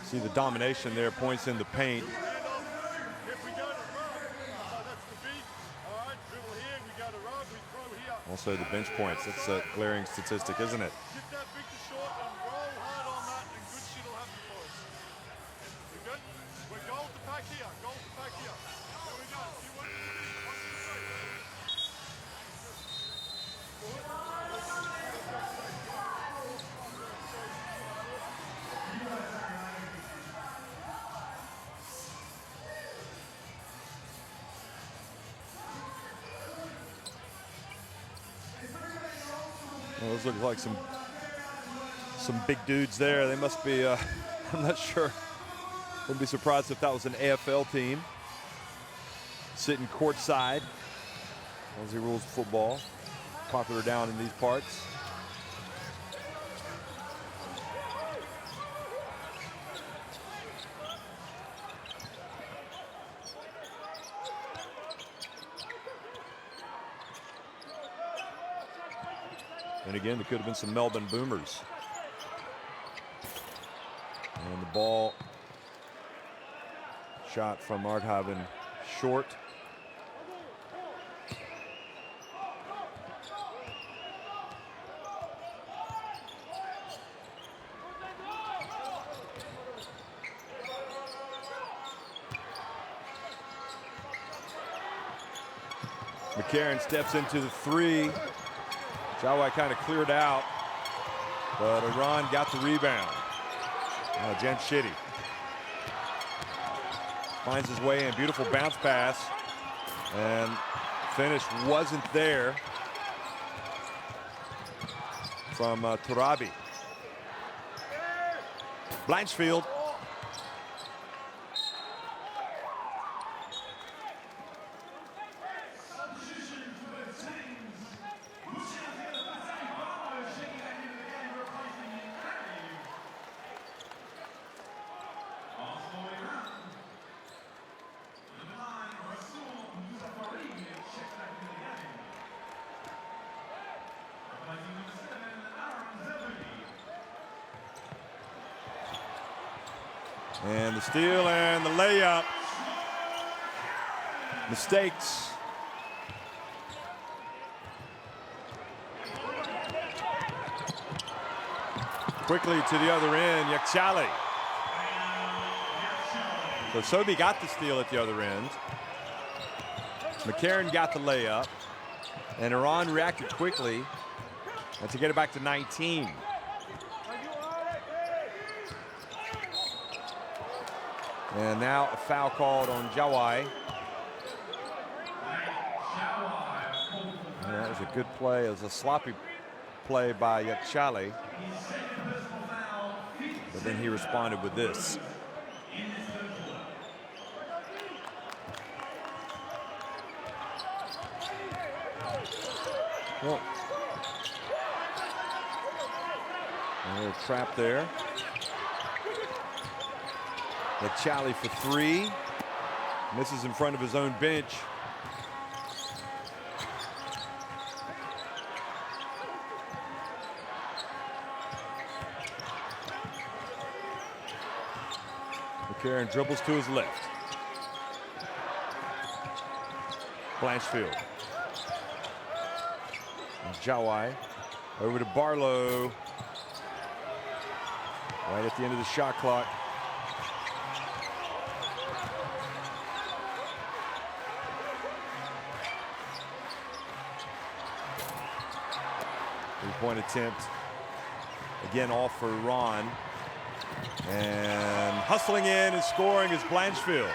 See the domination there, points in the paint. Also the bench points. That's a glaring statistic, isn't it? Well, those look like some big dudes there. They must be, I'm not sure. Wouldn't be surprised if that was an AFL team sitting courtside. Aussie rules football, popular down in these parts. And again, there could have been some Melbourne Boomers. And the ball shot from Ardhaven short. McCarron steps into the three. Jawai kind of cleared out, but Iran got the rebound. Jamshidi finds his way in, beautiful bounce pass, and finish wasn't there from Turabi. Blanchfield. And the steal and the layup. Mistakes. Quickly to the other end, Yakchali. So Sobi got the steal at the other end. McCarron got the layup. And Iran reacted quickly to get it back to 19. And now a foul called on Jawai. And that was a good play. It was a sloppy play by Yakchali. But then he responded with this. Well, a little trap there. Yakchali for three. Misses in front of his own bench. McCarron dribbles to his left. Blanchfield. And Jawai over to Barlow. Right at the end of the shot clock. Three-point attempt. Again, all for Iran. And hustling in and scoring is Blanchfield.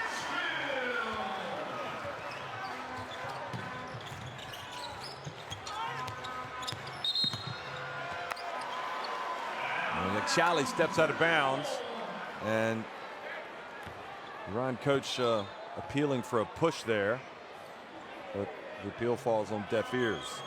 And Yakchali steps out of bounds. And Iran coach appealing for a push there, but the appeal falls on deaf ears.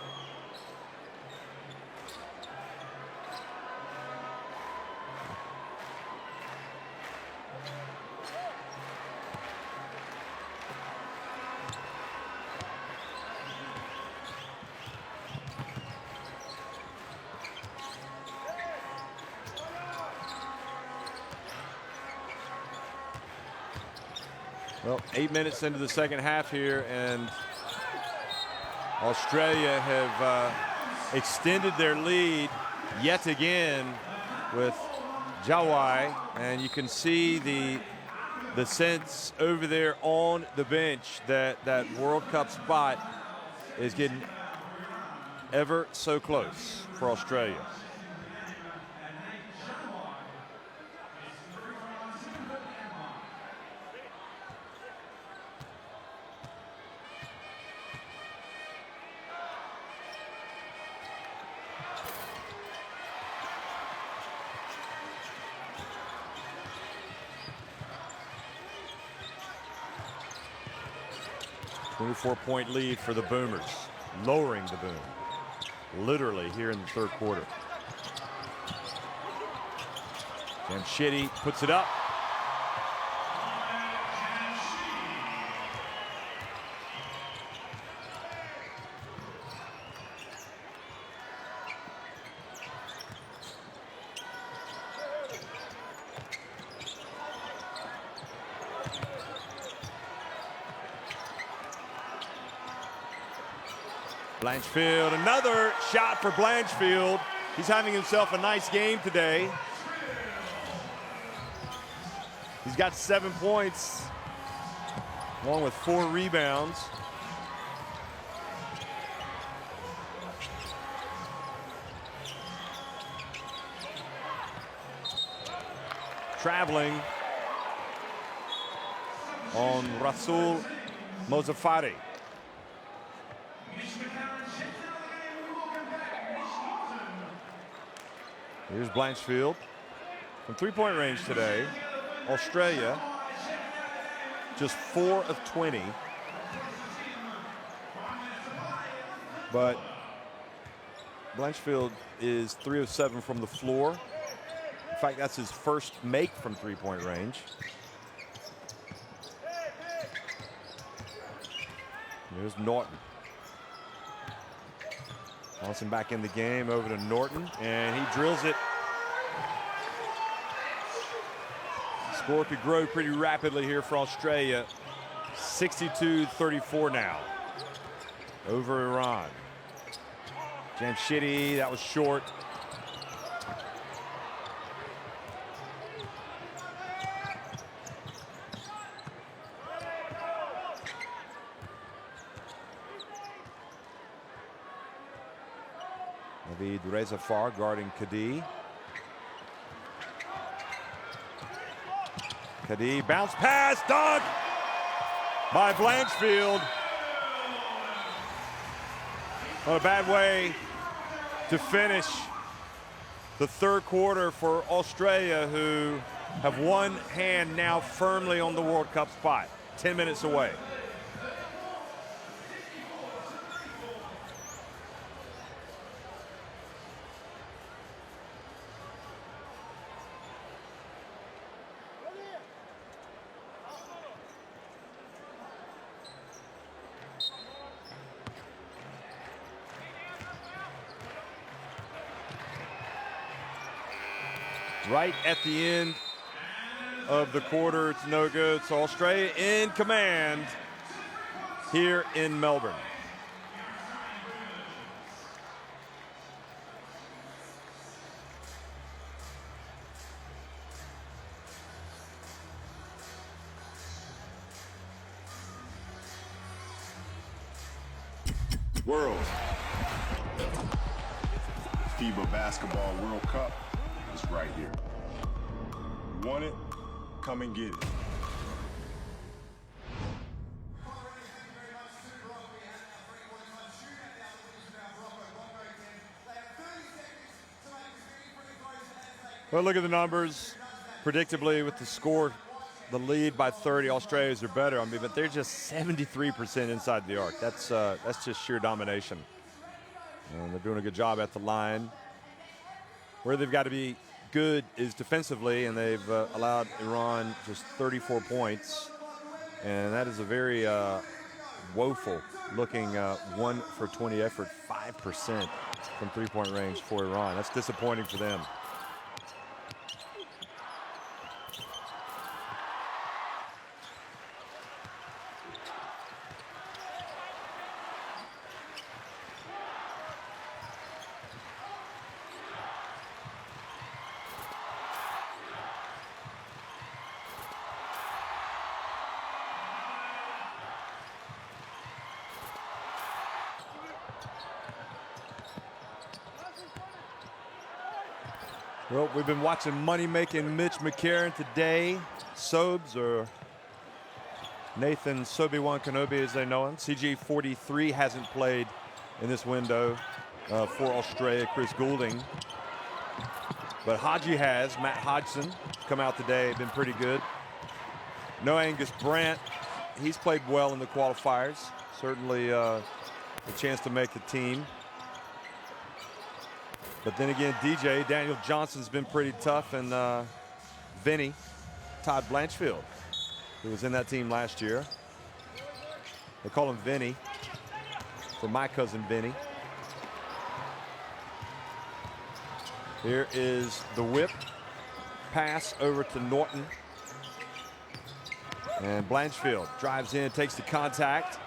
Well, 8 minutes into the second half here, and Australia have extended their lead yet again with Jawai, and you can see the sense over there on the bench that that World Cup spot is getting ever so close for Australia. Four-point lead for the Boomers, lowering the boom, literally here in the third quarter. Jamshidi puts it up. Blanchfield, another shot for Blanchfield. He's having himself a nice game today. He's got 7 points, along with 4 rebounds. Traveling on Rasul Mozaffari. Here's Blanchfield from three-point range today. Australia just 4 of 20. But Blanchfield is 3 of 7 from the floor. In fact, that's his first make from three-point range. Here's Norton. Johnson back in the game, over to Norton, and he drills it. Score could grow pretty rapidly here for Australia. 62-34 now over Iran. Jamshidi, that was short. Naveed Rezafar guarding Kadi. Kadi, bounce pass, dunk by Blanchfield. Not a bad way to finish the third quarter for Australia, who have one hand now firmly on the World Cup spot, 10 minutes away. Right at the end of the quarter, it's no good. So Australia in command here in Melbourne. World FIBA Basketball World Cup is right here. You want it? Come and get it. Well, look at the numbers. Predictably, with the score the lead by 30. Australians are better. I mean, but they're just 73% inside the arc. That's just sheer domination. And they're doing a good job at the line. Where they've got to be good is defensively, and they've allowed Iran just 34 points. And that is a very woeful looking 1 for 20 effort, 5% from three-point range for Iran. That's disappointing for them. Well, we've been watching money-making Mitch McCarron today. Sobes, or Nathan Sobiwan Kenobi as they know him. CG43 hasn't played in this window for Australia, Chris Goulding. But Haji has, Matt Hodgson, come out today, been pretty good. No Angus Brandt, he's played well in the qualifiers. Certainly a chance to make the team. But then again, DJ, Daniel Johnson's been pretty tough, and Vinny, Todd Blanchfield, who was in that team last year. They call him Vinny for my cousin Vinny. Here is the whip pass over to Norton. And Blanchfield drives in, takes the contact.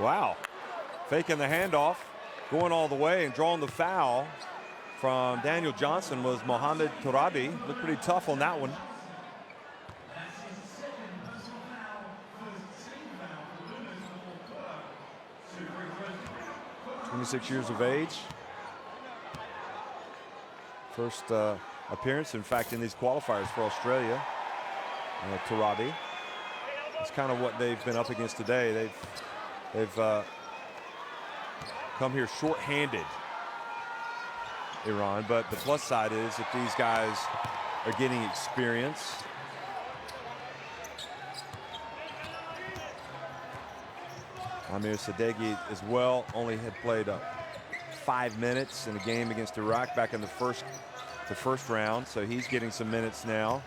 Wow, faking the handoff, going all the way and drawing the foul from Daniel Johnson was Mohamed Tourabi. Looked pretty tough on that one. "26 years of age. First appearance, in fact, in these qualifiers for Australia. Tourabi. It's kind of what they've been up against today. They've come here short-handed, Iran, but the plus side is that these guys are getting experience. Amir Sadeghi as well only had played 5 minutes in a game against Iraq back in the first round, so he's getting some minutes now.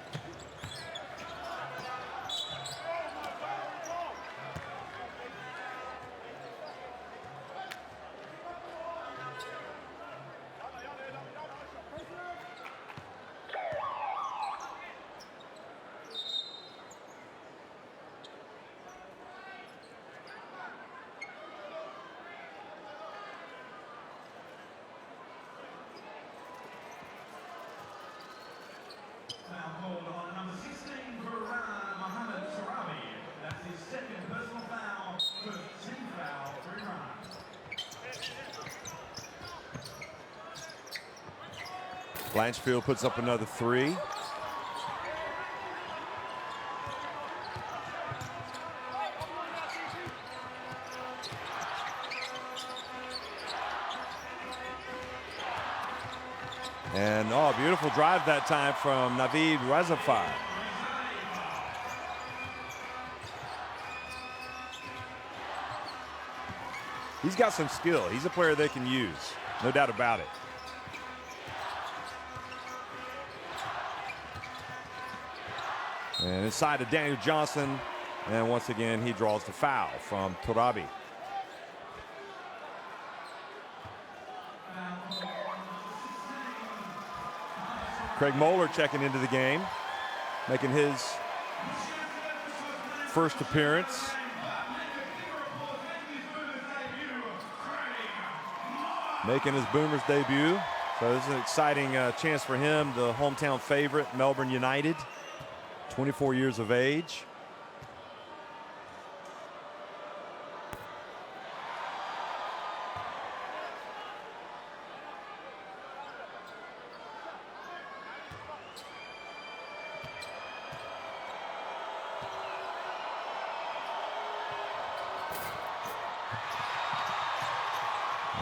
Blanchfield puts up another three. And beautiful drive that time from Naveed Razafar. He's got some skill. He's a player they can use, no doubt about it. And inside to Daniel Johnson, and once again he draws the foul from Tourabi. Craig Moeller checking into the game, making his first appearance. Making his Boomers debut. So this is an exciting chance for him, the hometown favorite, Melbourne United, 24 years of age.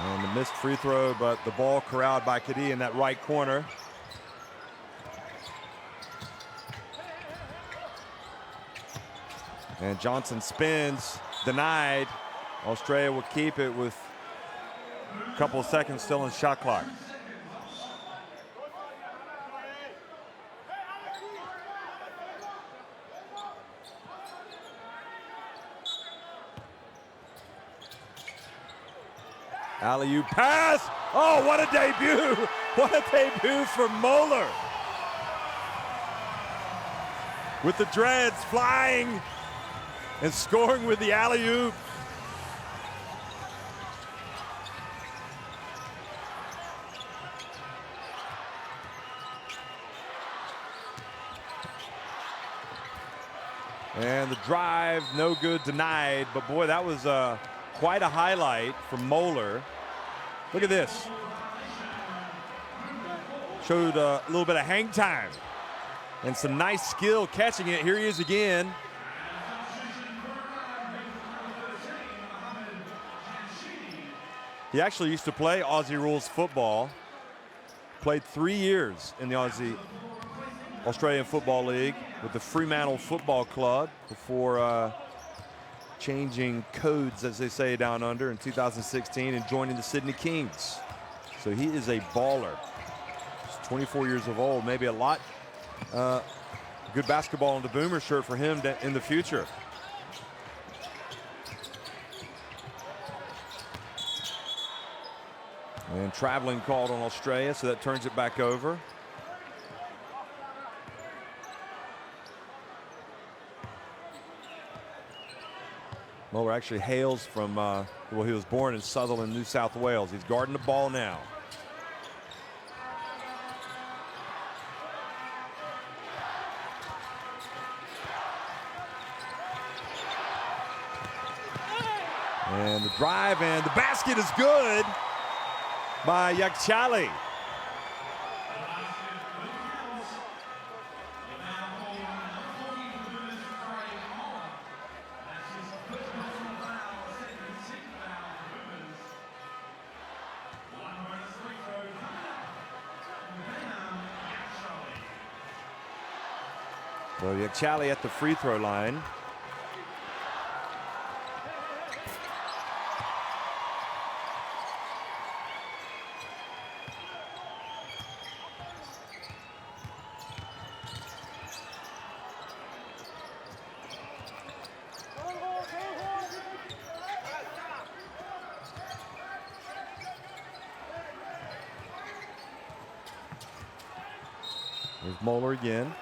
And the missed free throw, but the ball corralled by Kadi in that right corner. And Johnson spins, denied. Australia will keep it with a couple of seconds still in shot clock. Alley-oop pass. Oh, what a debut. What a debut for Moeller. With the dreads flying and scoring with the alley-oop. And the drive, no good, denied. But boy, that was quite a highlight from Moeller. Look at this. Showed a little bit of hang time and some nice skill catching it. Here he is again. He actually used to play Aussie rules football. Played 3 years in the Australian Football League with the Fremantle Football Club before changing codes, as they say down under, in 2016 and joining the Sydney Kings. So he is a baller. He's 24 years of old, maybe a lot good basketball on the Boomer shirt for him in the future. And traveling called on Australia, so that turns it back over. Moeller actually hails from, well, he was born in Sutherland, New South Wales. He's guarding the ball now. And the drive and the basket is good by Yakchali. So Yakchali at the free throw line. There's Moeller again.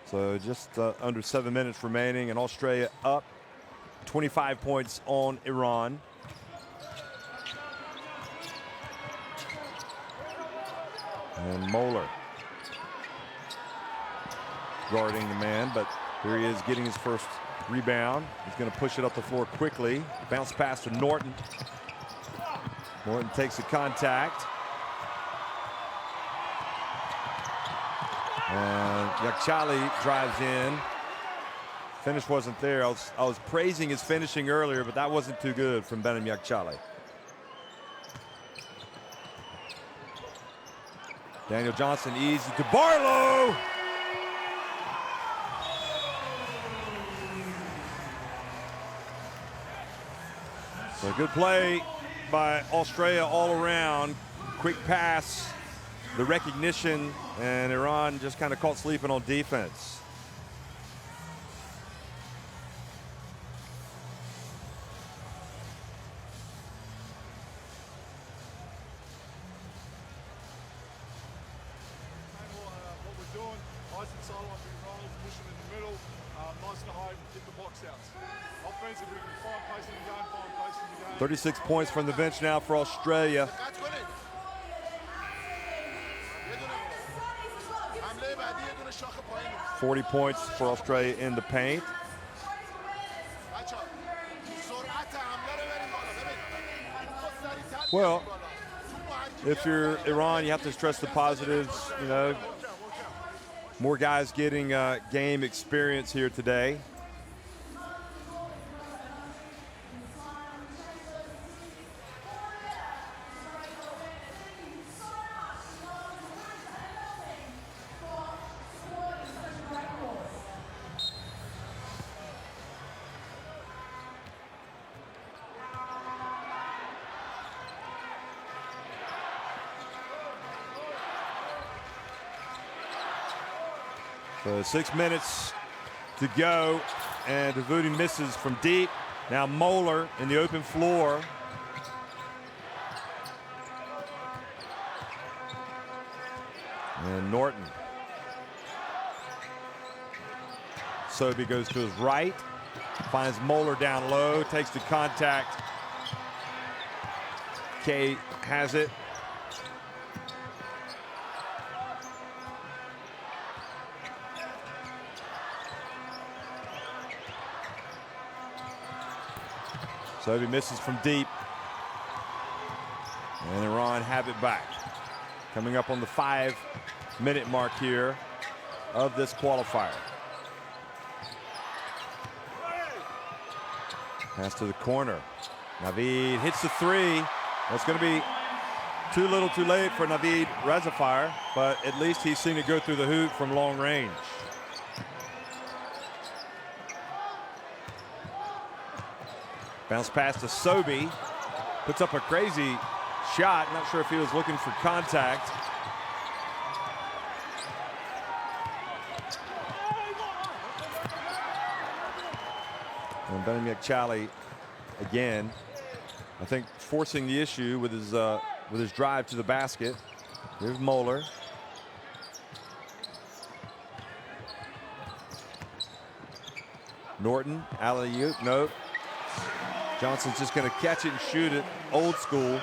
So just under 7 minutes remaining, and Australia up 25 points on Iran. And Moeller guarding the man, but here he is getting his first rebound. He's going to push it up the floor quickly. Bounce pass to Norton. Norton takes the contact. And Yakchali drives in. Finish wasn't there. I was praising his finishing earlier, but that wasn't too good from Benim Yakchali. Daniel Johnson easy to Barlow. So good play by Australia all around. Quick pass, the recognition, and Iran just kind of caught sleeping on defense. What we're doing, nice and solo on big rollers, pushing in the middle, nice and high, get the box out. Offensively, we can find pace in the game, find pace in the game. 36 points from the bench now for Australia. 40 points for Australia in the paint. Well, if you're Iran, you have to stress the positives. You know, more guys getting game experience here today. So 6 minutes to go, and Davudi misses from deep. Now Moeller in the open floor. And Norton. Sobey goes to his right, finds Moeller down low, takes the contact. Kay has it. Sobey misses from deep. And Iran have it back. Coming up on the 5-minute mark here of this qualifier. Pass to the corner. Naveed hits the three. It's going to be too little too late for Naveed Razafar, but at least he's seen it go through the hoop from long range. Bounce pass to Sobey. Puts up a crazy shot. Not sure if he was looking for contact. And Benjamin Chali again, I think, forcing the issue with his drive to the basket. Here's Moeller. Norton, alley-oop, nope. Johnson's just going to catch it and shoot it, old school.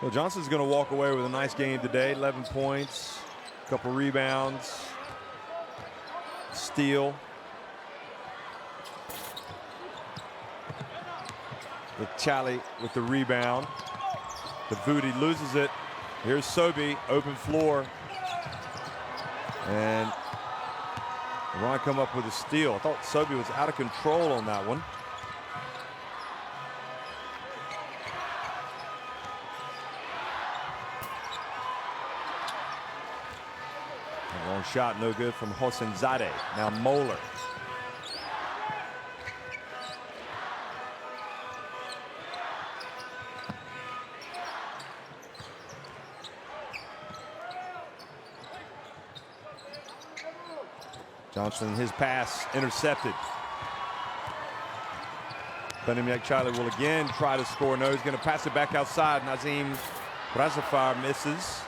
Well, Johnson's going to walk away with a nice game today. 11 points, a couple rebounds, steal. With Chali with the rebound. Davudi loses it. Here's Sobey, open floor. And Iran come up with a steal. I thought Sobey was out of control on that one. A long shot, no good from Hosseinzadeh. Now Moeller. Johnson, his pass intercepted. Benjamin Chali will again try to score. No, he's going to pass it back outside. Nazim Razafar misses.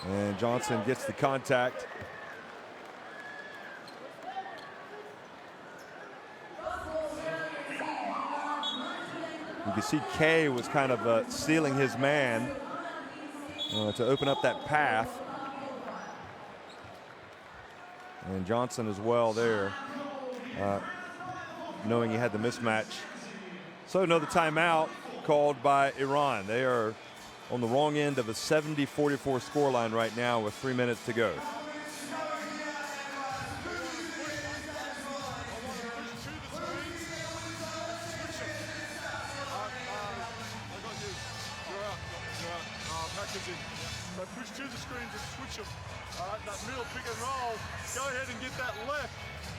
And Johnson gets the contact. You can see Kay was kind of sealing his man to open up that path. And Johnson as well there, knowing he had the mismatch. So another timeout called by Iran. They are on the wrong end of a 70-44 scoreline right now with 3 minutes to go. So push to the screen to switch them. That middle pick and roll, go ahead and get that left.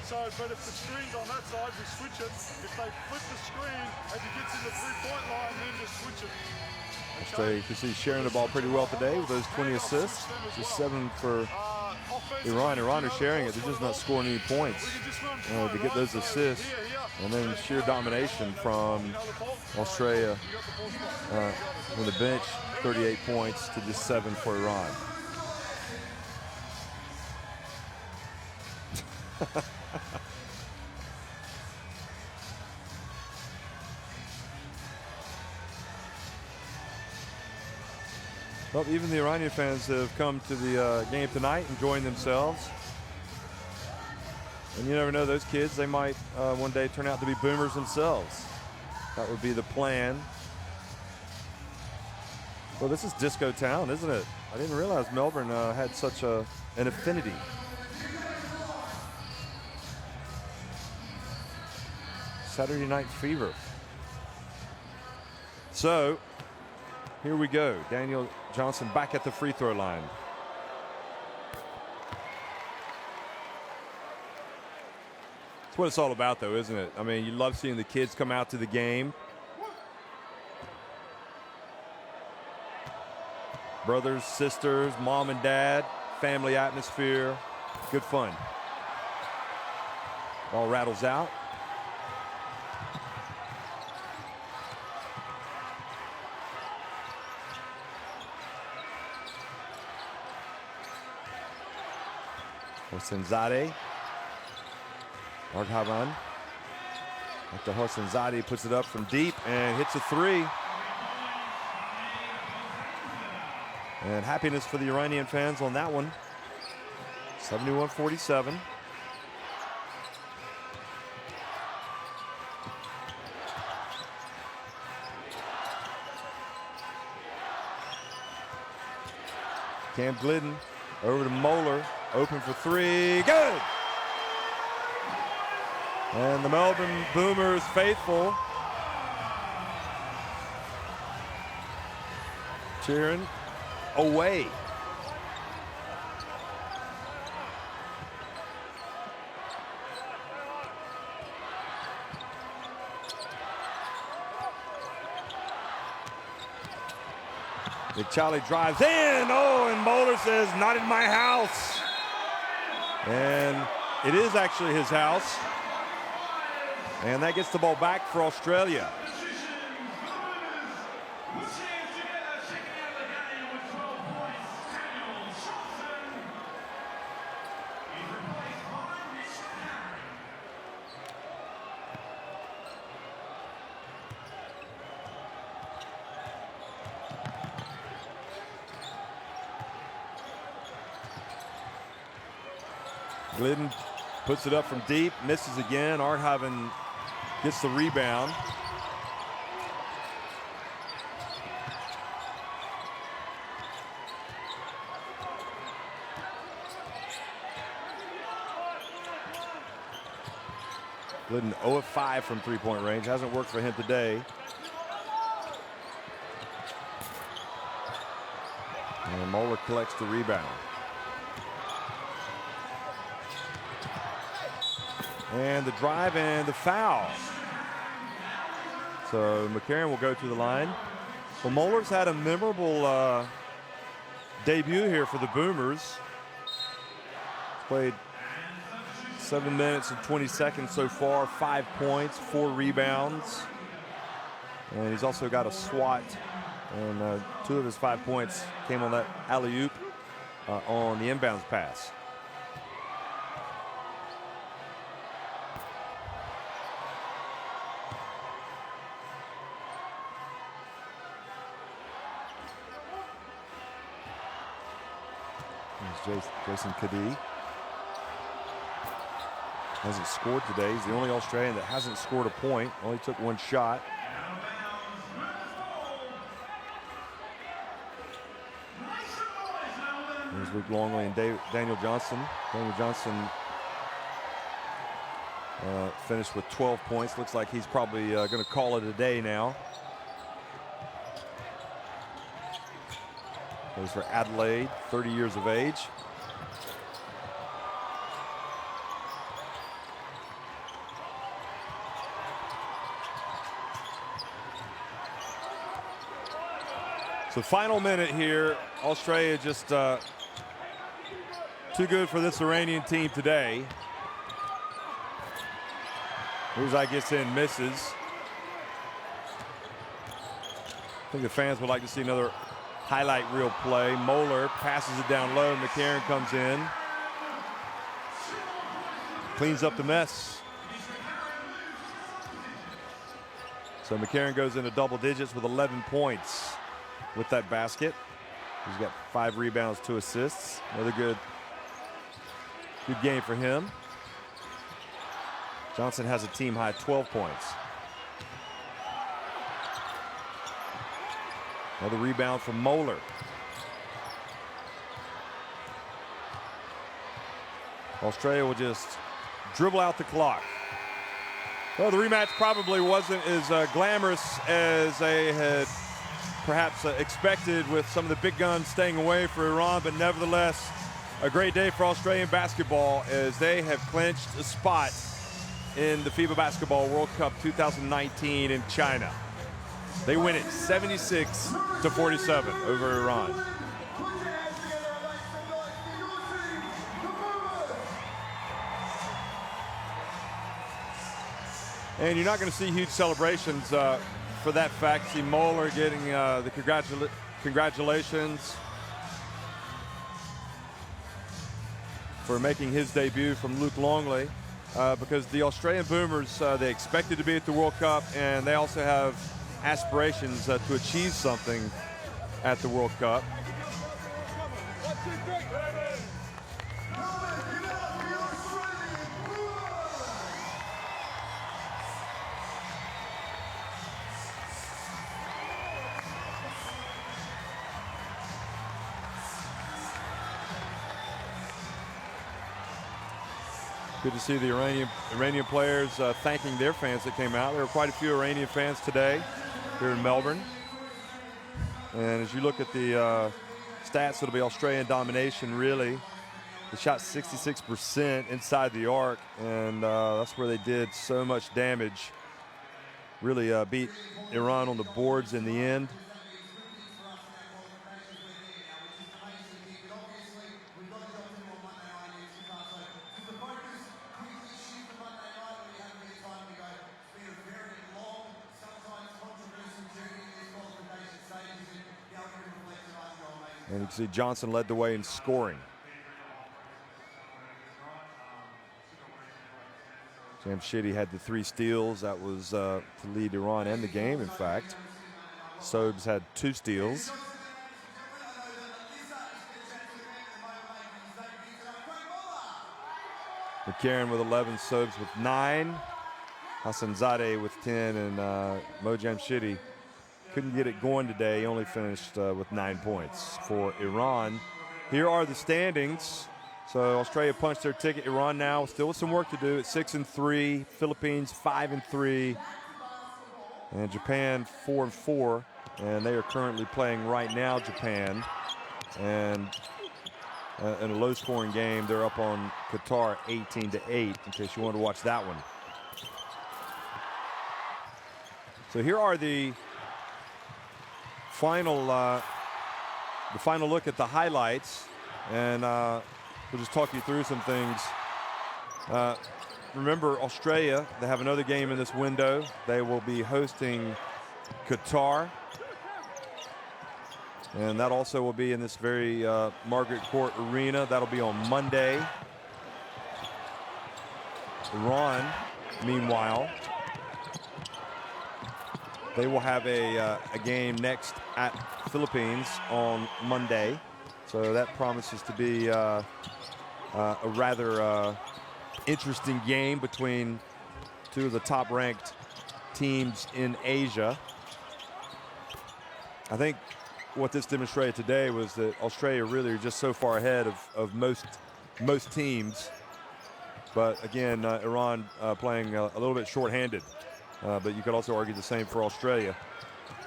So, but if the screen's on that side, we switch it. If they flip the screen as he gets in the three-point line, then just switch it. So you can see sharing the ball pretty well today with those 20 assists. Just 7 for Iran. Iran is sharing it. They're just not scoring any points to get those assists. And then sheer domination from Australia on the bench. 38 points to just 7 for Iran. Well, even the Iranian fans have come to the game tonight, enjoying themselves. And you never know, those kids, they might one day turn out to be Boomers themselves. That would be the plan. Well, this is Disco Town, isn't it? I didn't realize Melbourne had such an affinity. Saturday Night Fever. So, here we go. Daniel Johnson back at the free throw line. That's what it's all about, though, isn't it? I mean, you love seeing the kids come out to the game. Brothers, sisters, mom and dad, family atmosphere, good fun. Ball rattles out. Hosseinzadeh. Arghavan. After Hosseinzadeh puts it up from deep and hits a three. And happiness for the Iranian fans on that one. 71-47. Cam Glidden over to Moeller. Open for three. Good! And the Melbourne Boomers faithful cheering away. Big Charlie drives in. Oh, and Moeller says, "Not in my house." And it is actually his house. And that gets the ball back for Australia. Glidden puts it up from deep, misses again. Arthaven gets the rebound. Glidden 0 of 5 from three-point range. Hasn't worked for him today. And Moeller collects the rebound. And the drive and the foul. So McCarron will go to the line. Well, Moeller's had a memorable debut here for the Boomers. He's played 7 minutes and 20 seconds so far, 5 points, 4 rebounds. And he's also got a swat. And 2 of his 5 points came on that alley-oop on the inbounds pass. Jason Kadee hasn't scored today. He's the only Australian that hasn't scored a point. Only took 1 shot. There's Luke Longley and Daniel Johnson. Daniel Johnson finished with 12 points. Looks like he's probably going to call it a day now. Plays for Adelaide, 30 years of age. So final minute here. Australia just too good for this Iranian team today. Ruzai gets in, misses. I think the fans would like to see another highlight reel play. Moeller passes it down low. McCarron comes in. Cleans up the mess. So McCarron goes into double digits with 11 points with that basket. He's got 5 rebounds, 2 assists. Another good game for him. Johnson has a team high 12 points. Another rebound from Moeller. Australia will just dribble out the clock. Well, the rematch probably wasn't as glamorous as they had perhaps expected, with some of the big guns staying away for Iran, but nevertheless, a great day for Australian basketball as they have clinched a spot in the FIBA Basketball World Cup 2019 in China. They win it 76-47 over Iran. And you're not going to see huge celebrations for that fact. See Moeller getting the congratulations for making his debut from Luke Longley, because the Australian Boomers, they expected to be at the World Cup, and they also have aspirations to achieve something at the World Cup. Good to see the Iranian players thanking their fans that came out. There were quite a few Iranian fans today here in Melbourne. And as you look at the stats, it'll be Australian domination, really. They shot 66% inside the arc, and that's where they did so much damage. Really beat Iran on the boards in the end. And you can see Johnson led the way in scoring. Jamshidi had the 3 steals. That was to lead Iran and the game, in fact. Sobes had 2 steals. McCarron with 11, Sobes with 9. Hassanzadeh with 10, and Mo Jamshidi couldn't get it going today. He only finished with 9 points for Iran. Here are the standings. So Australia punched their ticket. Iran now still with some work to do at 6-3. Philippines 5-3. And Japan 4-4. And they are currently playing right now, Japan. And in a low-scoring game, they're up on Qatar 18-8, in case you want to watch that one. So here are the final look at the highlights, and we'll just talk you through some things. Remember, Australia, they have another game in this window. They will be hosting Qatar, and that also will be in this very Margaret Court Arena. That'll be on Monday. Iran, meanwhile, they will have a game next at Philippines on Monday. So that promises to be a rather interesting game between 2 of the top-ranked teams in Asia. I think what this demonstrated today was that Australia really are just so far ahead of most teams. But again, Iran playing a little bit shorthanded. But you could also argue the same for Australia.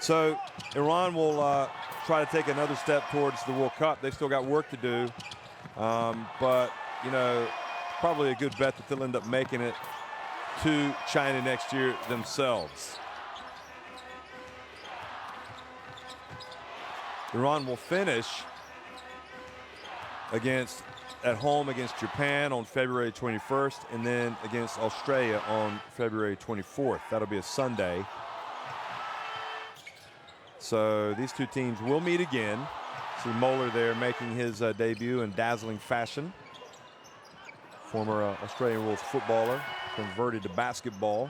So Iran will try to take another step towards the World Cup. They've still got work to do. But, you know, probably a good bet that they'll end up making it to China next year themselves. Iran will finish at home against Japan on February 21st, and then against Australia on February 24th. That'll be a Sunday. So these 2 teams will meet again. See Moeller there making his debut in dazzling fashion. Former Australian rules footballer, converted to basketball.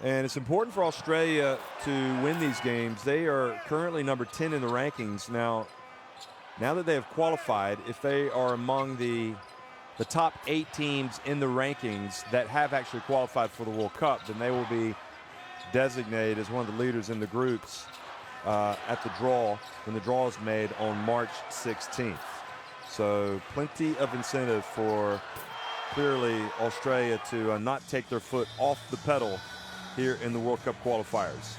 And it's important for Australia to win these games. They are currently number 10 in the rankings. Now that they have qualified, if they are among the top 8 teams in the rankings that have actually qualified for the World Cup, then they will be designated as one of the leaders in the groups at the draw, when the draw is made on March 16th. So plenty of incentive for, clearly, Australia to not take their foot off the pedal here in the World Cup qualifiers.